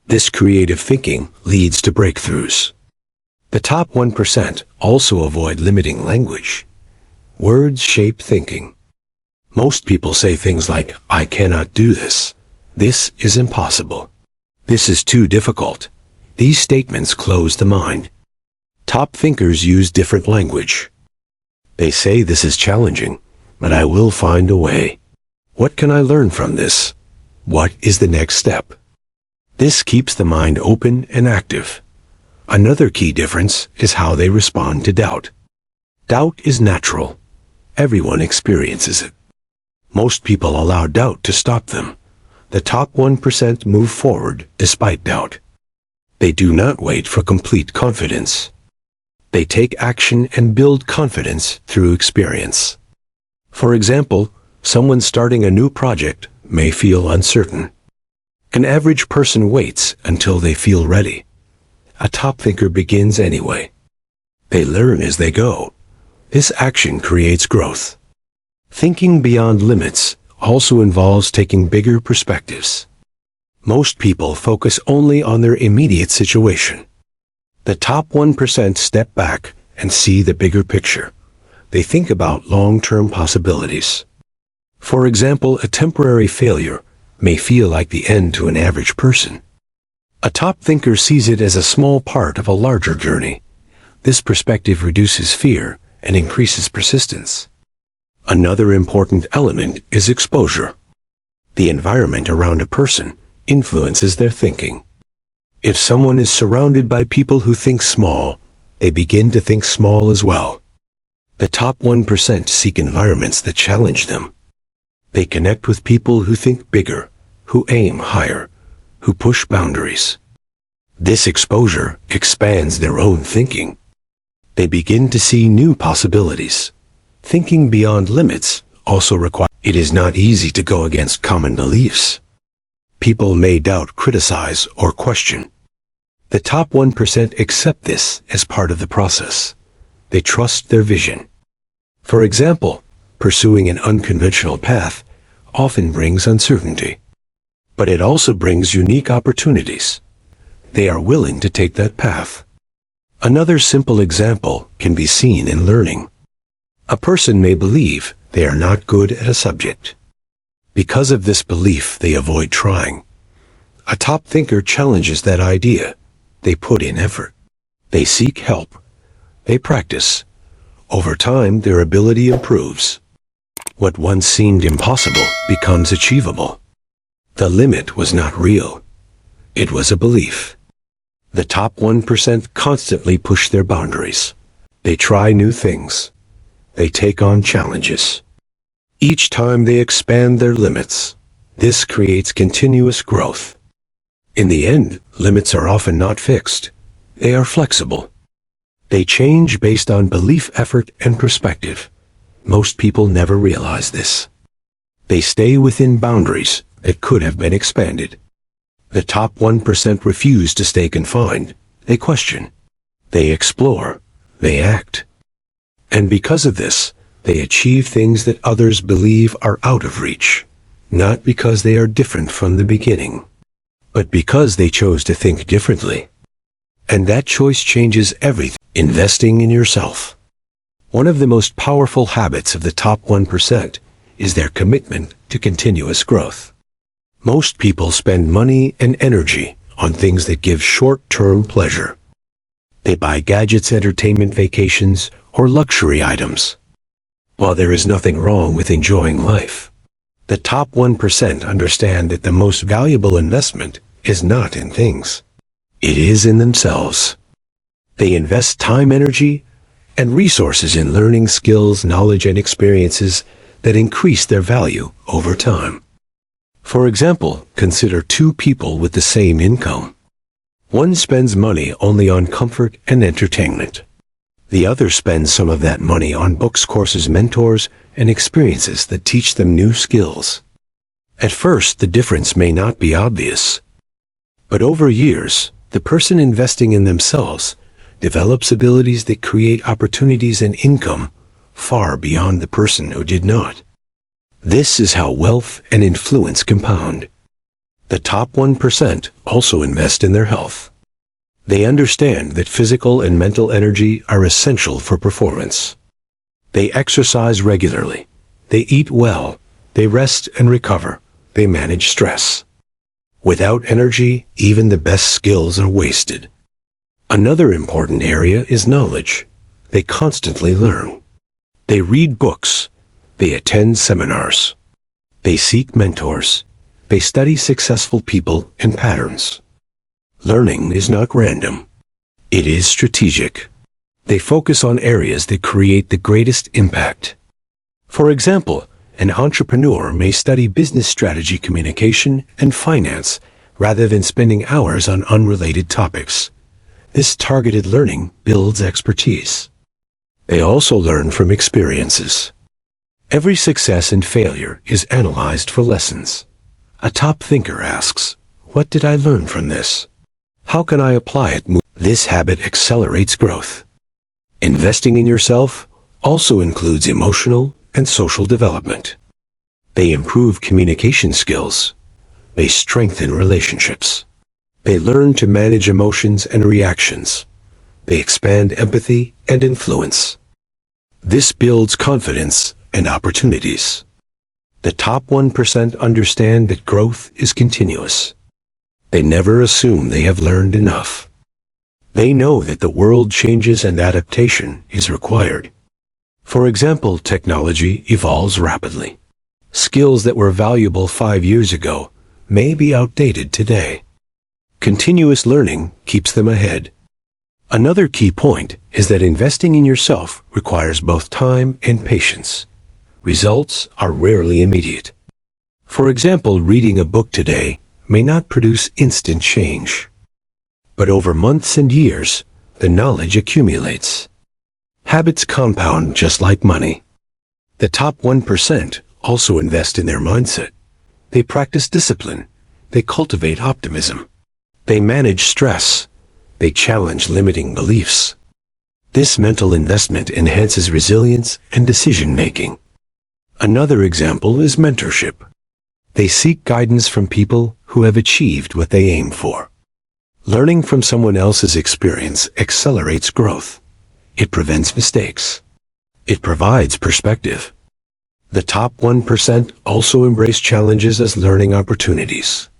This creative thinking leads to breakthroughs. The top 1% also avoid limiting language. Words shape thinking. Most people say things like, "I cannot do this. This is impossible. This is too difficult." These statements close the mind. Top thinkers use different language. They say, "This is challenging, but I will find a way. What can I learn from this? What is the next step?" This keeps the mind open and active. Another key difference is how they respond to doubt. Doubt is natural. Everyone experiences it. Most people allow doubt to stop them. The top 1% move forward despite doubt. They do not wait for complete confidence. They take action and build confidence through experience. For example, someone starting a new project may feel uncertain. An average person waits until they feel ready. A top thinker begins anyway. They learn as they go. This action creates growth. Thinking beyond limits also involves taking bigger perspectives. Most people focus only on their immediate situation. The top 1% step back and see the bigger picture. They think about long-term possibilities. For example, a temporary failure may feel like the end to an average person. A top thinker sees it as a small part of a larger journey. This perspective reduces fear and increases persistence. Another important element is exposure. The environment around a person influences their thinking. If someone is surrounded by people who think small, they begin to think small as well. The top 1% seek environments that challenge them. They connect with people who think bigger, who aim higher, who push boundaries. This exposure expands their own thinking. They begin to see new possibilities. Thinking beyond limits also requires. It is not easy to go against common beliefs. People may doubt, criticize, or question. The top 1% accept this as part of the process. They trust their vision. For example, Pursuing an unconventional path often brings uncertainty, but it also brings unique opportunities. They are willing to take that path. Another simple example can be seen in learning. A person may believe they are not good at a subject. Because of this belief, they avoid trying. A top thinker challenges that idea. They put in effort. They seek help. They practice. Over time, their ability improves. What once seemed impossible becomes achievable. The limit was not real. It was a belief. The top 1% constantly push their boundaries. They try new things. They take on challenges. Each time they expand their limits. This creates continuous growth. In the end, limits are often not fixed. They are flexible. They change based on belief, effort, and perspective. Most people never realize this. They stay within boundaries that could have been expanded. The top 1% refuse to stay confined. They question. They explore. They act. And because of this, they achieve things that others believe are out of reach. Not because they are different from the beginning, but because they chose to think differently. And that choice changes everything. Investing in yourself. One of the most powerful habits of the top 1% is their commitment to continuous growth. Most people spend money and energy on things that give short-term pleasure. They buy gadgets, entertainment, vacations, or luxury items. While there is nothing wrong with enjoying life, the top 1% understand that the most valuable investment is not in things. It is in themselves. They invest time, energy, and resources in learning skills, knowledge, and experiences that increase their value over time. For example, consider two people with the same income. One spends money only on comfort and entertainment. The other spends some of that money on books, courses, mentors, and experiences that teach them new skills. At first, the difference may not be obvious. But over years, the person investing in themselves develops abilities that create opportunities and income far beyond the person who did not. This is how wealth and influence compound. The top 1% also invest in their health. They understand that physical and mental energy are essential for performance. They exercise regularly. They eat well. They rest and recover. They manage stress. Without energy, even the best skills are wasted. Another important area is knowledge. They constantly learn. They read books. They attend seminars. They seek mentors. They study successful people and patterns. Learning is not random. It is strategic. They focus on areas that create the greatest impact. For example, an entrepreneur may study business strategy, communication, and finance rather than spending hours on unrelated topics. This targeted learning builds expertise. They also learn from experiences. Every success and failure is analyzed for lessons. A top thinker asks, "What did I learn from this? How can I apply it?" This habit accelerates growth. Investing in yourself also includes emotional and social development. They improve communication skills. They strengthen relationships. They learn to manage emotions and reactions. They expand empathy and influence. This builds confidence and opportunities. The top 1% understand that growth is continuous. They never assume they have learned enough. They know that the world changes and adaptation is required. For example, technology evolves rapidly. Skills that were valuable 5 years ago may be outdated today. Continuous learning keeps them ahead. Another key point is that investing in yourself requires both time and patience. Results are rarely immediate. For example, reading a book today may not produce instant change. But over months and years, the knowledge accumulates. Habits compound just like money. The top 1% also invest in their mindset. They practice discipline. They cultivate optimism. They manage stress. They challenge limiting beliefs. This mental investment enhances resilience and decision-making. Another example is mentorship. They seek guidance from people who have achieved what they aim for. Learning from someone else's experience accelerates growth. It prevents mistakes. It provides perspective. The top 1% also embrace challenges as learning opportunities.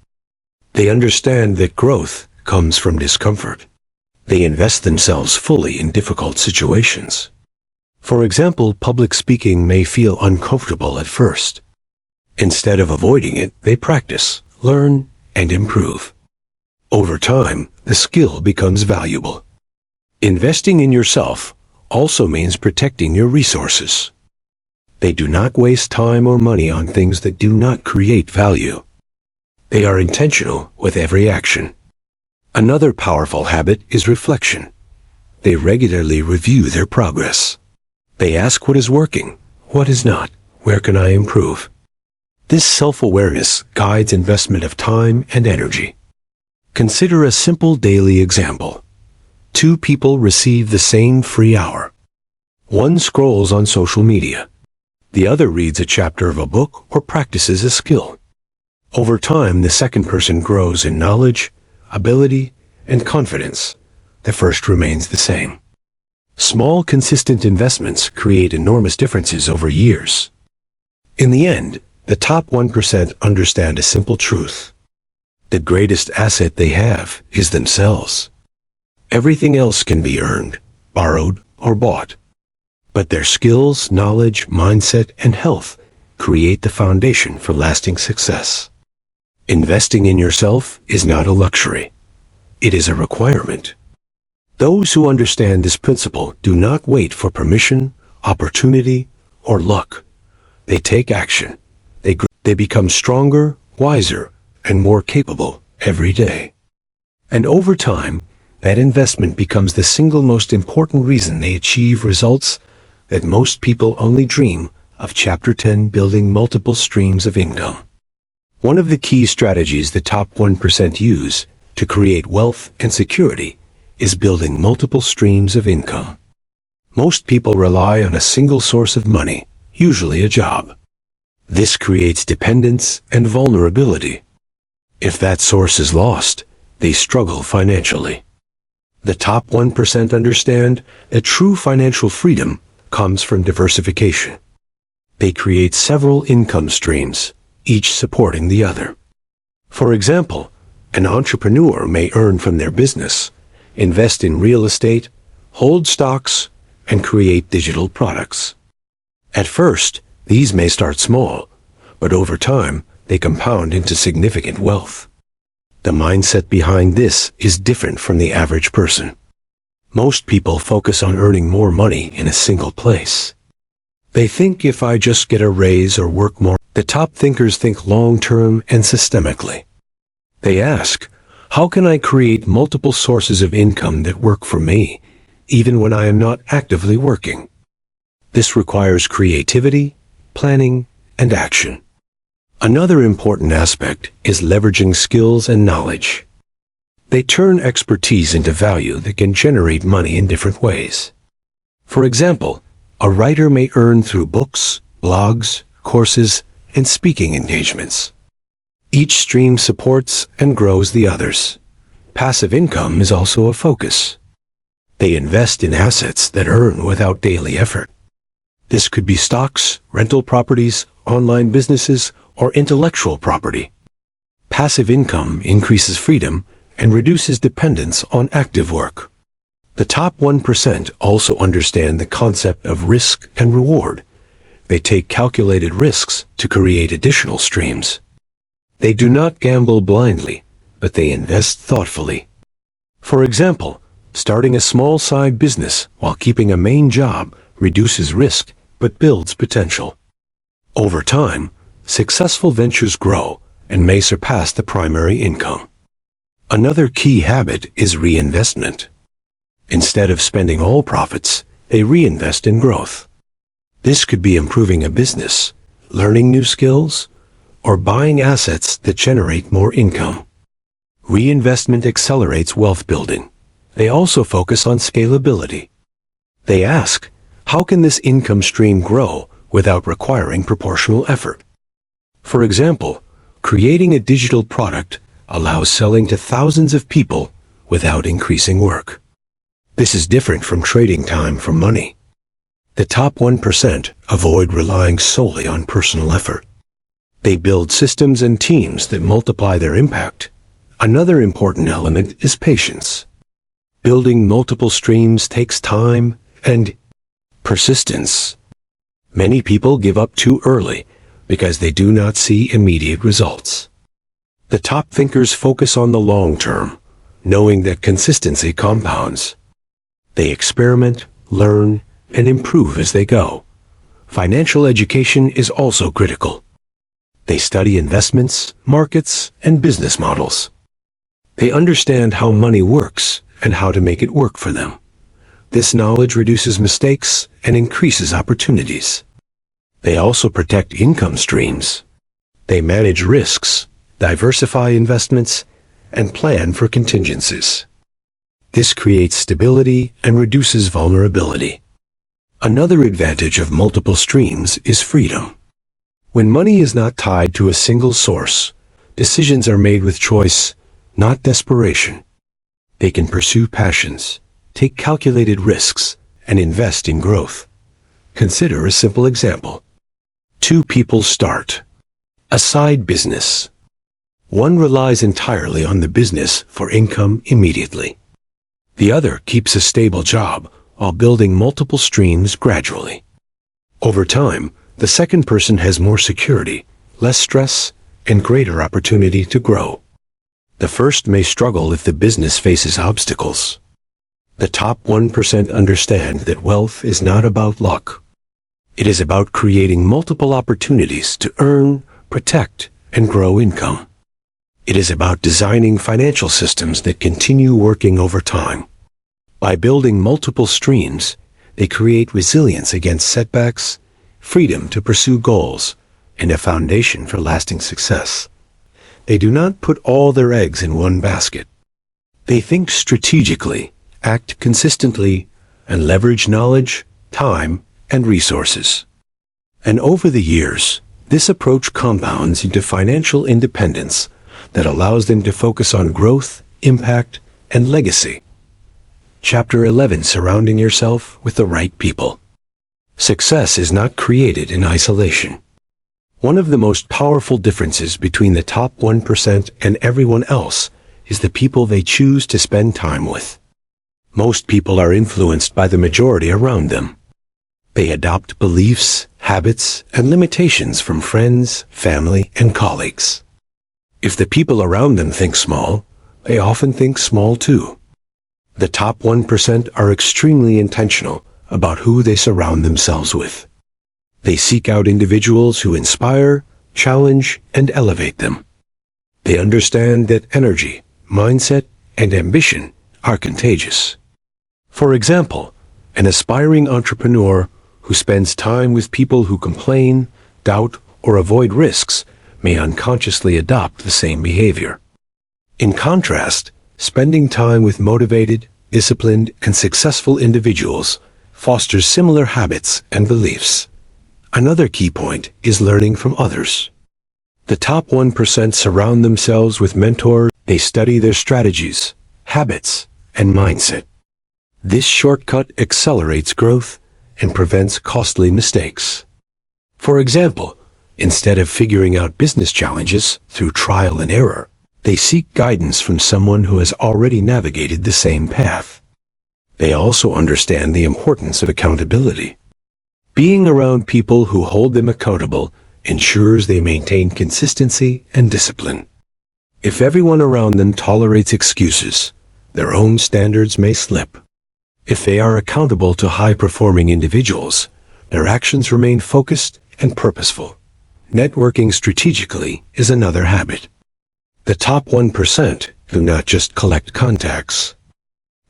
They understand that growth comes from discomfort. They invest themselves fully in difficult situations. For example, public speaking may feel uncomfortable at first. Instead of avoiding it, they practice, learn, and improve. Over time, the skill becomes valuable. Investing in yourself also means protecting your resources. They do not waste time or money on things that do not create value. They are intentional with every action. Another powerful habit is reflection. They regularly review their progress. They ask what is working, what is not, where can I improve? This self-awareness guides investment of time and energy. Consider a simple daily example. Two people receive the same free hour. One scrolls on social media. The other reads a chapter of a book or practices a skill. Over time, the second person grows in knowledge, ability, and confidence. The first remains the same. Small, consistent investments create enormous differences over years. In the end, the top 1% understand a simple truth. The greatest asset they have is themselves. Everything else can be earned, borrowed, or bought. But their skills, knowledge, mindset, and health create the foundation for lasting success. Investing in yourself is not a luxury. It is a requirement. Those who understand this principle do not wait for permission, opportunity, or luck. They take action. They become stronger, wiser, and more capable every day. And over time, that investment becomes the single most important reason they achieve results that most people only dream of. Chapter 10: Building Multiple Streams of Income. One of the key strategies the top 1% use to create wealth and security is building multiple streams of income. Most people rely on a single source of money, usually a job. This creates dependence and vulnerability. If that source is lost, they struggle financially. The top 1% understand that true financial freedom comes from diversification. They create several income streams, each supporting the other. For example, an entrepreneur may earn from their business, invest in real estate, hold stocks, and create digital products. At first, these may start small, but over time, they compound into significant wealth. The mindset behind this is different from the average person. Most people focus on earning more money in a single place. They think if I just get a raise or work more. The top thinkers think long-term and systemically. They ask, how can I create multiple sources of income that work for me, even when I am not actively working? This requires creativity, planning, and action. Another important aspect is leveraging skills and knowledge. They turn expertise into value that can generate money in different ways. For example, a writer may earn through books, blogs, courses, and speaking engagements. Each stream supports and grows the others. Passive income is also a focus. They invest in assets that earn without daily effort. This could be stocks, rental properties, online businesses, or intellectual property. Passive income increases freedom and reduces dependence on active work. The top 1% also understand the concept of risk and reward. They take calculated risks to create additional streams. They do not gamble blindly, but they invest thoughtfully. For example, starting a small side business while keeping a main job reduces risk but builds potential. Over time, successful ventures grow and may surpass the primary income. Another key habit is reinvestment. Instead of spending all profits, they reinvest in growth. This could be improving a business, learning new skills, or buying assets that generate more income. Reinvestment accelerates wealth building. They also focus on scalability. They ask, how can this income stream grow without requiring proportional effort. For example, creating a digital product allows selling to thousands of people without increasing work. This is different from trading time for money. The top 1% avoid relying solely on personal effort. They build systems and teams that multiply their impact. Another important element is patience. Building multiple streams takes time and persistence. Many people give up too early because they do not see immediate results. The top thinkers focus on the long term, knowing that consistency compounds. They experiment, learn, and improve as they go. Financial education is also critical. They study investments, markets, and business models. They understand how money works and how to make it work for them. This knowledge reduces mistakes and increases opportunities. They also protect income streams. They manage risks, diversify investments, and plan for contingencies. This creates stability and reduces vulnerability. Another advantage of multiple streams is freedom. When money is not tied to a single source, decisions are made with choice, not desperation. They can pursue passions, take calculated risks, and invest in growth. Consider a simple example. Two people start a side business. One relies entirely on the business for income immediately. The other keeps a stable job while building multiple streams gradually. Over time, the second person has more security, less stress, and greater opportunity to grow. The first may struggle if the business faces obstacles. The top 1% understand that wealth is not about luck. It is about creating multiple opportunities to earn, protect, and grow income. It is about designing financial systems that continue working over time. By building multiple streams, they create resilience against setbacks, freedom to pursue goals, and a foundation for lasting success. They do not put all their eggs in one basket. They think strategically, act consistently, and leverage knowledge, time, and resources. And over the years, this approach compounds into financial independence that allows them to focus on growth, impact, and legacy. Chapter 11: Surrounding yourself with the right people. Success is not created in isolation. One of the most powerful differences between the top 1% and everyone else is the people they choose to spend time with. Most people are influenced by the majority around them. They adopt beliefs, habits, and limitations from friends, family, and colleagues. If the people around them think small, they often think small too. The top 1% are extremely intentional about who they surround themselves with. They seek out individuals who inspire, challenge, and elevate them. They understand that energy, mindset, and ambition are contagious. For example, an aspiring entrepreneur who spends time with people who complain, doubt, or avoid risks may unconsciously adopt the same behavior. In contrast, spending time with motivated, disciplined, and successful individuals fosters similar habits and beliefs. Another key point is learning from others. The top 1% surround themselves with mentors. They study their strategies, habits, and mindset. This shortcut accelerates growth and prevents costly mistakes. For example, instead of figuring out business challenges through trial and error, they seek guidance from someone who has already navigated the same path. They also understand the importance of accountability. Being around people who hold them accountable ensures they maintain consistency and discipline. If everyone around them tolerates excuses, their own standards may slip. If they are accountable to high-performing individuals, their actions remain focused and purposeful. Networking strategically is another habit. The top 1% do not just collect contacts.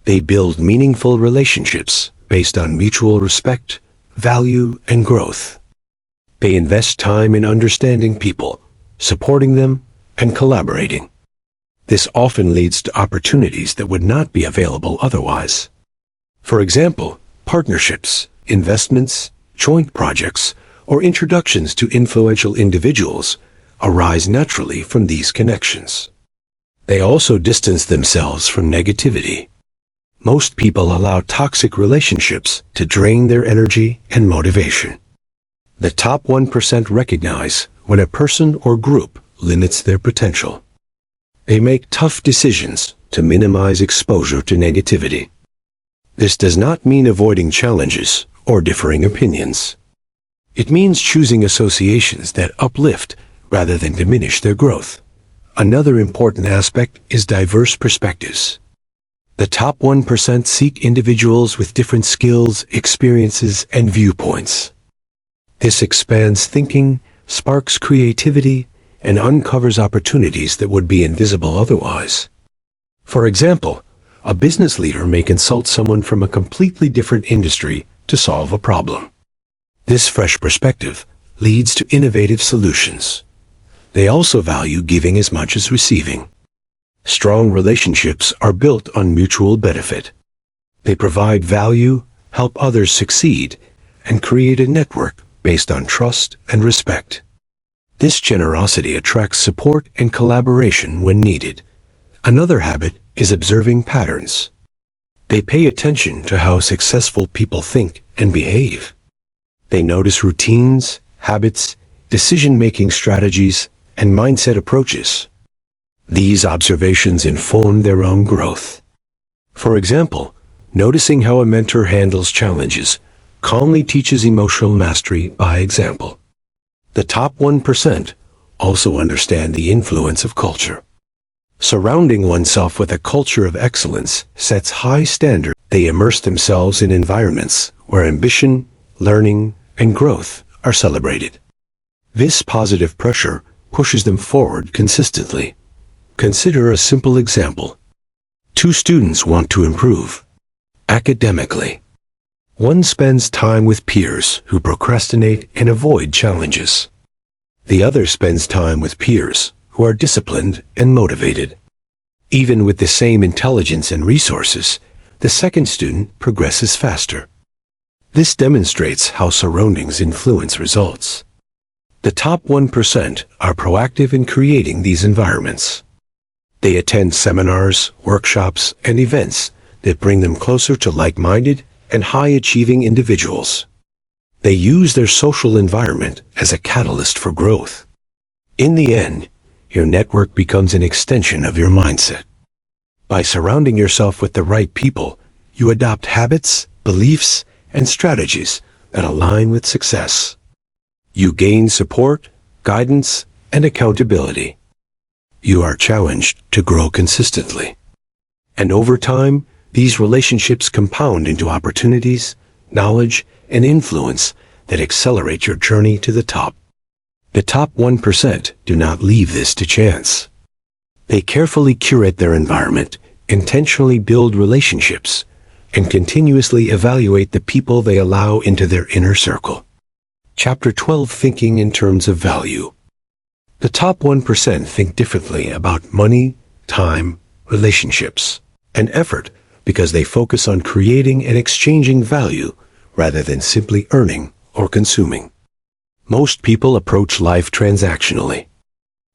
They build meaningful relationships based on mutual respect, value, and growth. They invest time in understanding people, supporting them, and collaborating. This often leads to opportunities that would not be available otherwise. For example, partnerships, investments, joint projects, or introductions to influential individuals arise naturally from these connections. They also distance themselves from negativity. Most people allow toxic relationships to drain their energy and motivation. The top 1% recognize when a person or group limits their potential. They make tough decisions to minimize exposure to negativity. This does not mean avoiding challenges or differing opinions. It means choosing associations that uplift rather than diminish their growth. Another important aspect is diverse perspectives. The top 1% seek individuals with different skills, experiences, and viewpoints. This expands thinking, sparks creativity, and uncovers opportunities that would be invisible otherwise. For example, a business leader may consult someone from a completely different industry to solve a problem. This fresh perspective leads to innovative solutions. They also value giving as much as receiving. Strong relationships are built on mutual benefit. They provide value, help others succeed, and create a network based on trust and respect. This generosity attracts support and collaboration when needed. Another habit is observing patterns. They pay attention to how successful people think and behave. They notice routines, habits, decision-making strategies, and mindset approaches. These observations inform their own growth. For example, noticing how a mentor handles challenges calmly teaches emotional mastery by example. The top 1% also understand the influence of culture. Surrounding oneself with a culture of excellence sets high standards. They immerse themselves in environments where ambition, learning, and growth are celebrated. This positive pressure pushes them forward consistently. Consider a simple example. Two students want to improve academically. One spends time with peers who procrastinate and avoid challenges. The other spends time with peers who are disciplined and motivated. Even with the same intelligence and resources, the second student progresses faster. This demonstrates how surroundings influence results. The top 1% are proactive in creating these environments. They attend seminars, workshops, and events that bring them closer to like-minded and high-achieving individuals. They use their social environment as a catalyst for growth. In the end, your network becomes an extension of your mindset. By surrounding yourself with the right people, you adopt habits, beliefs, and strategies that align with success. You gain support, guidance, and accountability. You are challenged to grow consistently. And over time, these relationships compound into opportunities, knowledge, and influence that accelerate your journey to the top. The top 1% do not leave this to chance. They carefully curate their environment, intentionally build relationships, and continuously evaluate the people they allow into their inner circle. Chapter 12: Thinking in Terms of Value. The top 1% think differently about money, time, relationships, and effort because they focus on creating and exchanging value rather than simply earning or consuming. Most people approach life transactionally.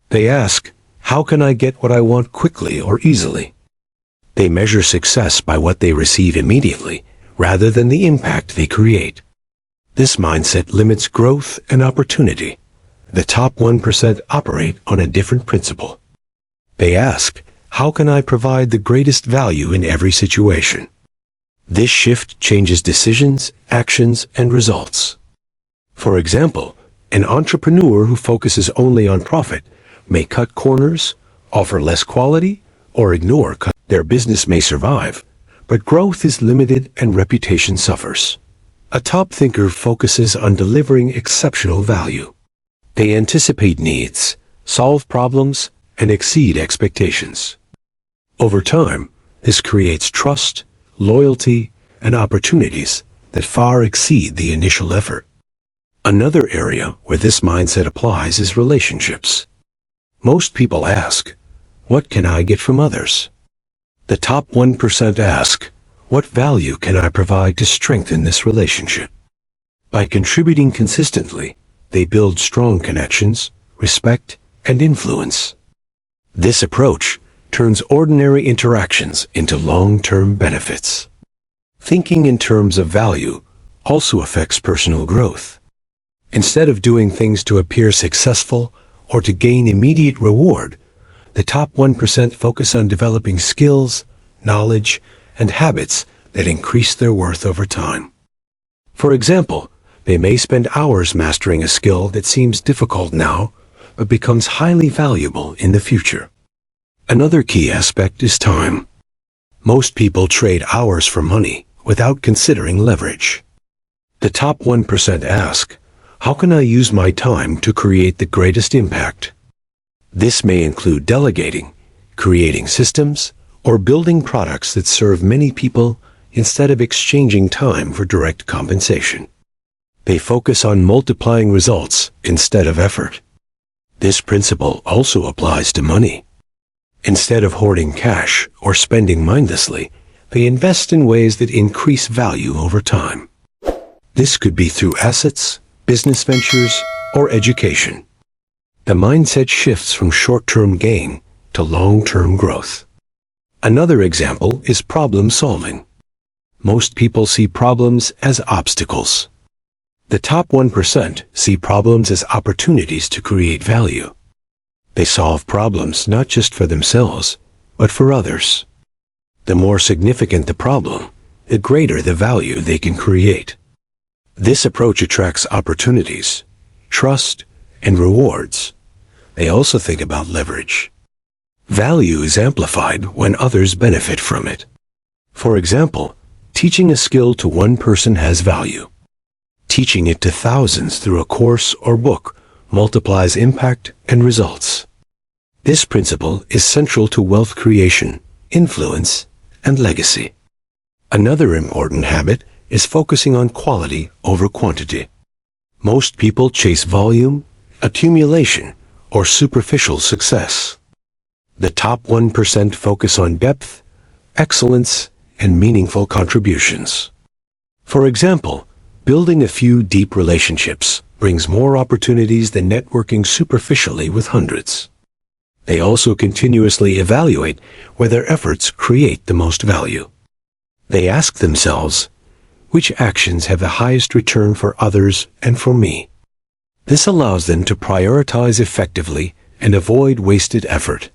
They ask, how can I get what I want quickly or easily? They measure success by what they receive immediately rather than the impact they create. This mindset limits growth and opportunity. The top 1% operate on a different principle. They ask, how can I provide the greatest value in every situation? This shift changes decisions, actions, and results. For example, an entrepreneur who focuses only on profit may cut corners, offer less quality, or ignore cuts. Their business may survive, but growth is limited and reputation suffers. A top thinker focuses on delivering exceptional value. They anticipate needs, solve problems, and exceed expectations. Over time, this creates trust, loyalty, and opportunities that far exceed the initial effort. Another area where this mindset applies is relationships. Most people ask, what can I get from others? The top 1% ask, what value can I provide to strengthen this relationship? By contributing consistently, They build strong connections, respect, and influence. This approach turns ordinary interactions into long-term benefits. Thinking in terms of value also affects personal growth. Instead of doing things to appear successful or to gain immediate reward, the top 1% focus on developing skills, knowledge, and habits that increase their worth over time. For example, they may spend hours mastering a skill that seems difficult now, but becomes highly valuable in the future. Another key aspect is time. Most people trade hours for money without considering leverage. The top 1% ask, how can I use my time to create the greatest impact? This may include delegating, creating systems, or building products that serve many people instead of exchanging time for direct compensation. They focus on multiplying results instead of effort. This principle also applies to money. Instead of hoarding cash or spending mindlessly, they invest in ways that increase value over time. This could be through assets, business ventures, or education. The mindset shifts from short-term gain to long-term growth. Another example is problem solving. Most people see problems as obstacles. The top 1% see problems as opportunities to create value. They solve problems not just for themselves, but for others. The more significant the problem, the greater the value they can create. This approach attracts opportunities, trust, and rewards. They also think about leverage. Value is amplified when others benefit from it. For example, teaching a skill to one person has value. Teaching it to thousands through a course or book multiplies impact and results. This principle is central to wealth creation, influence, and legacy. Another important habit is focusing on quality over quantity. Most people chase volume, accumulation, or superficial success. The top 1% focus on depth, excellence, and meaningful contributions. For example, building a few deep relationships brings more opportunities than networking superficially with hundreds. They also continuously evaluate whether efforts create the most value. They ask themselves, which actions have the highest return for others and for me? This allows them to prioritize effectively and avoid wasted effort.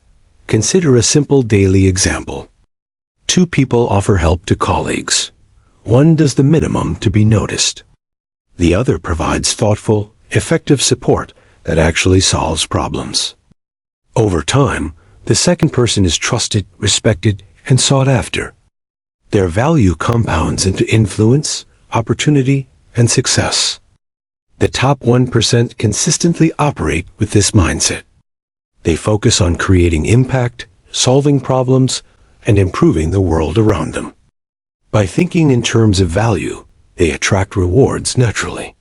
Consider a simple daily example. Two people offer help to colleagues. One does the minimum to be noticed. The other provides thoughtful, effective support that actually solves problems. Over time, the second person is trusted, respected, and sought after. Their value compounds into influence, opportunity, and success. The top 1% consistently operate with this mindset. They focus on creating impact, solving problems, and improving the world around them. By thinking in terms of value, they attract rewards naturally.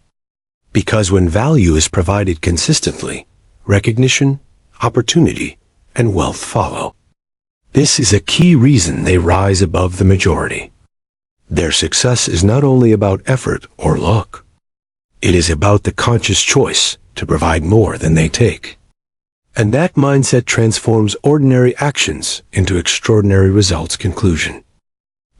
Because when value is provided consistently, recognition, opportunity, and wealth follow. This is a key reason they rise above the majority. Their success is not only about effort or luck. It is about the conscious choice to provide more than they take. And that mindset transforms ordinary actions into extraordinary results. Conclusion.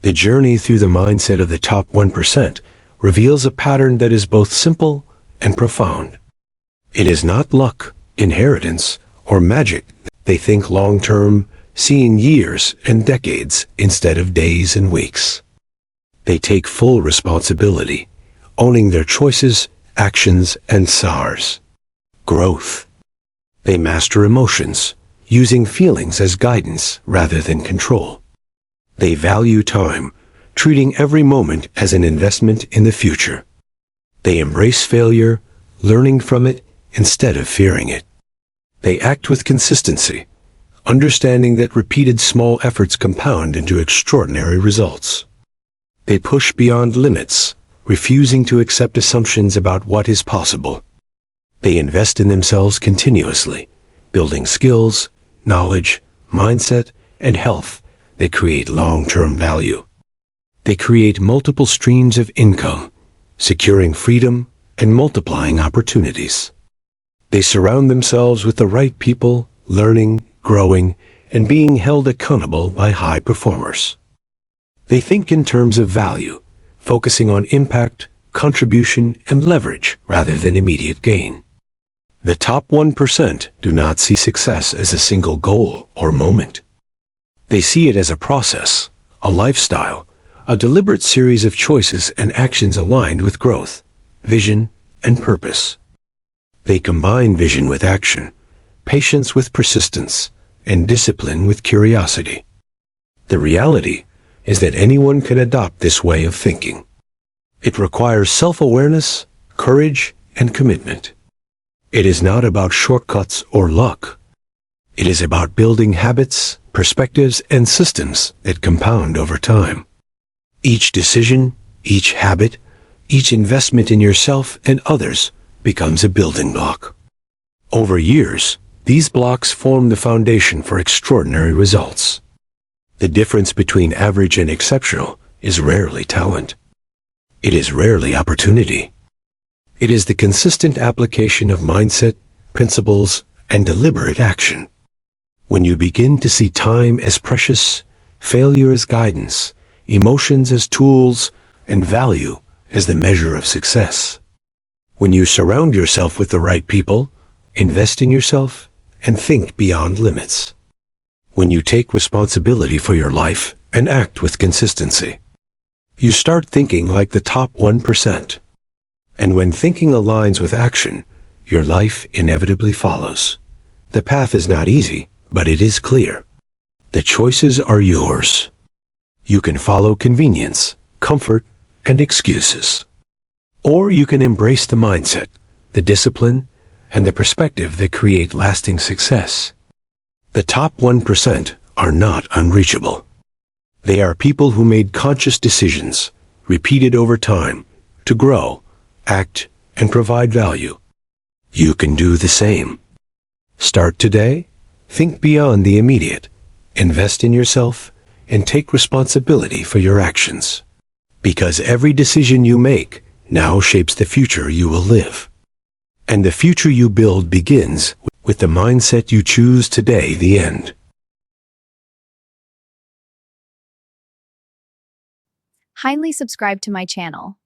The journey through the mindset of the top 1% reveals a pattern that is both simple and profound. It is not luck, inheritance, or magic. They think long-term, seeing years and decades instead of days and weeks. They take full responsibility, owning their choices, actions, and SARs. Growth. They master emotions, using feelings as guidance rather than control. They value time, treating every moment as an investment in the future. They embrace failure, learning from it instead of fearing it. They act with consistency, understanding that repeated small efforts compound into extraordinary results. They push beyond limits, refusing to accept assumptions about what is possible. They invest in themselves continuously, building skills, knowledge, mindset, and health that create long-term value. They create multiple streams of income, securing freedom, and multiplying opportunities. They surround themselves with the right people, learning, growing, and being held accountable by high performers. They think in terms of value, focusing on impact, contribution, and leverage rather than immediate gain. The top 1% do not see success as a single goal or moment. They see it as a process, a lifestyle, a deliberate series of choices and actions aligned with growth, vision, and purpose. They combine vision with action, patience with persistence, and discipline with curiosity. The reality is that anyone can adopt this way of thinking. It requires self-awareness, courage, and commitment. It is not about shortcuts or luck. It is about building habits, perspectives, and systems that compound over time. Each decision, each habit, each investment in yourself and others becomes a building block. Over years, these blocks form the foundation for extraordinary results. The difference between average and exceptional is rarely talent. It is rarely opportunity. It is the consistent application of mindset, principles, and deliberate action. When you begin to see time as precious, failure as guidance, emotions as tools, and value as the measure of success. When you surround yourself with the right people, invest in yourself, and think beyond limits. When you take responsibility for your life and act with consistency. You start thinking like the top 1%. And when thinking aligns with action, your life inevitably follows. The path is not easy, but it is clear. The choices are yours. You can follow convenience, comfort, and excuses. Or you can embrace the mindset, the discipline, and the perspective that create lasting success. The top 1% are not unreachable. They are people who made conscious decisions, repeated over time, to grow, act, and provide value. You can do the same. Start today, think beyond the immediate, invest in yourself, and take responsibility for your actions. Because every decision you make now shapes the future you will live. And the future you build begins with the mindset you choose today, the end. Kindly subscribe to my channel.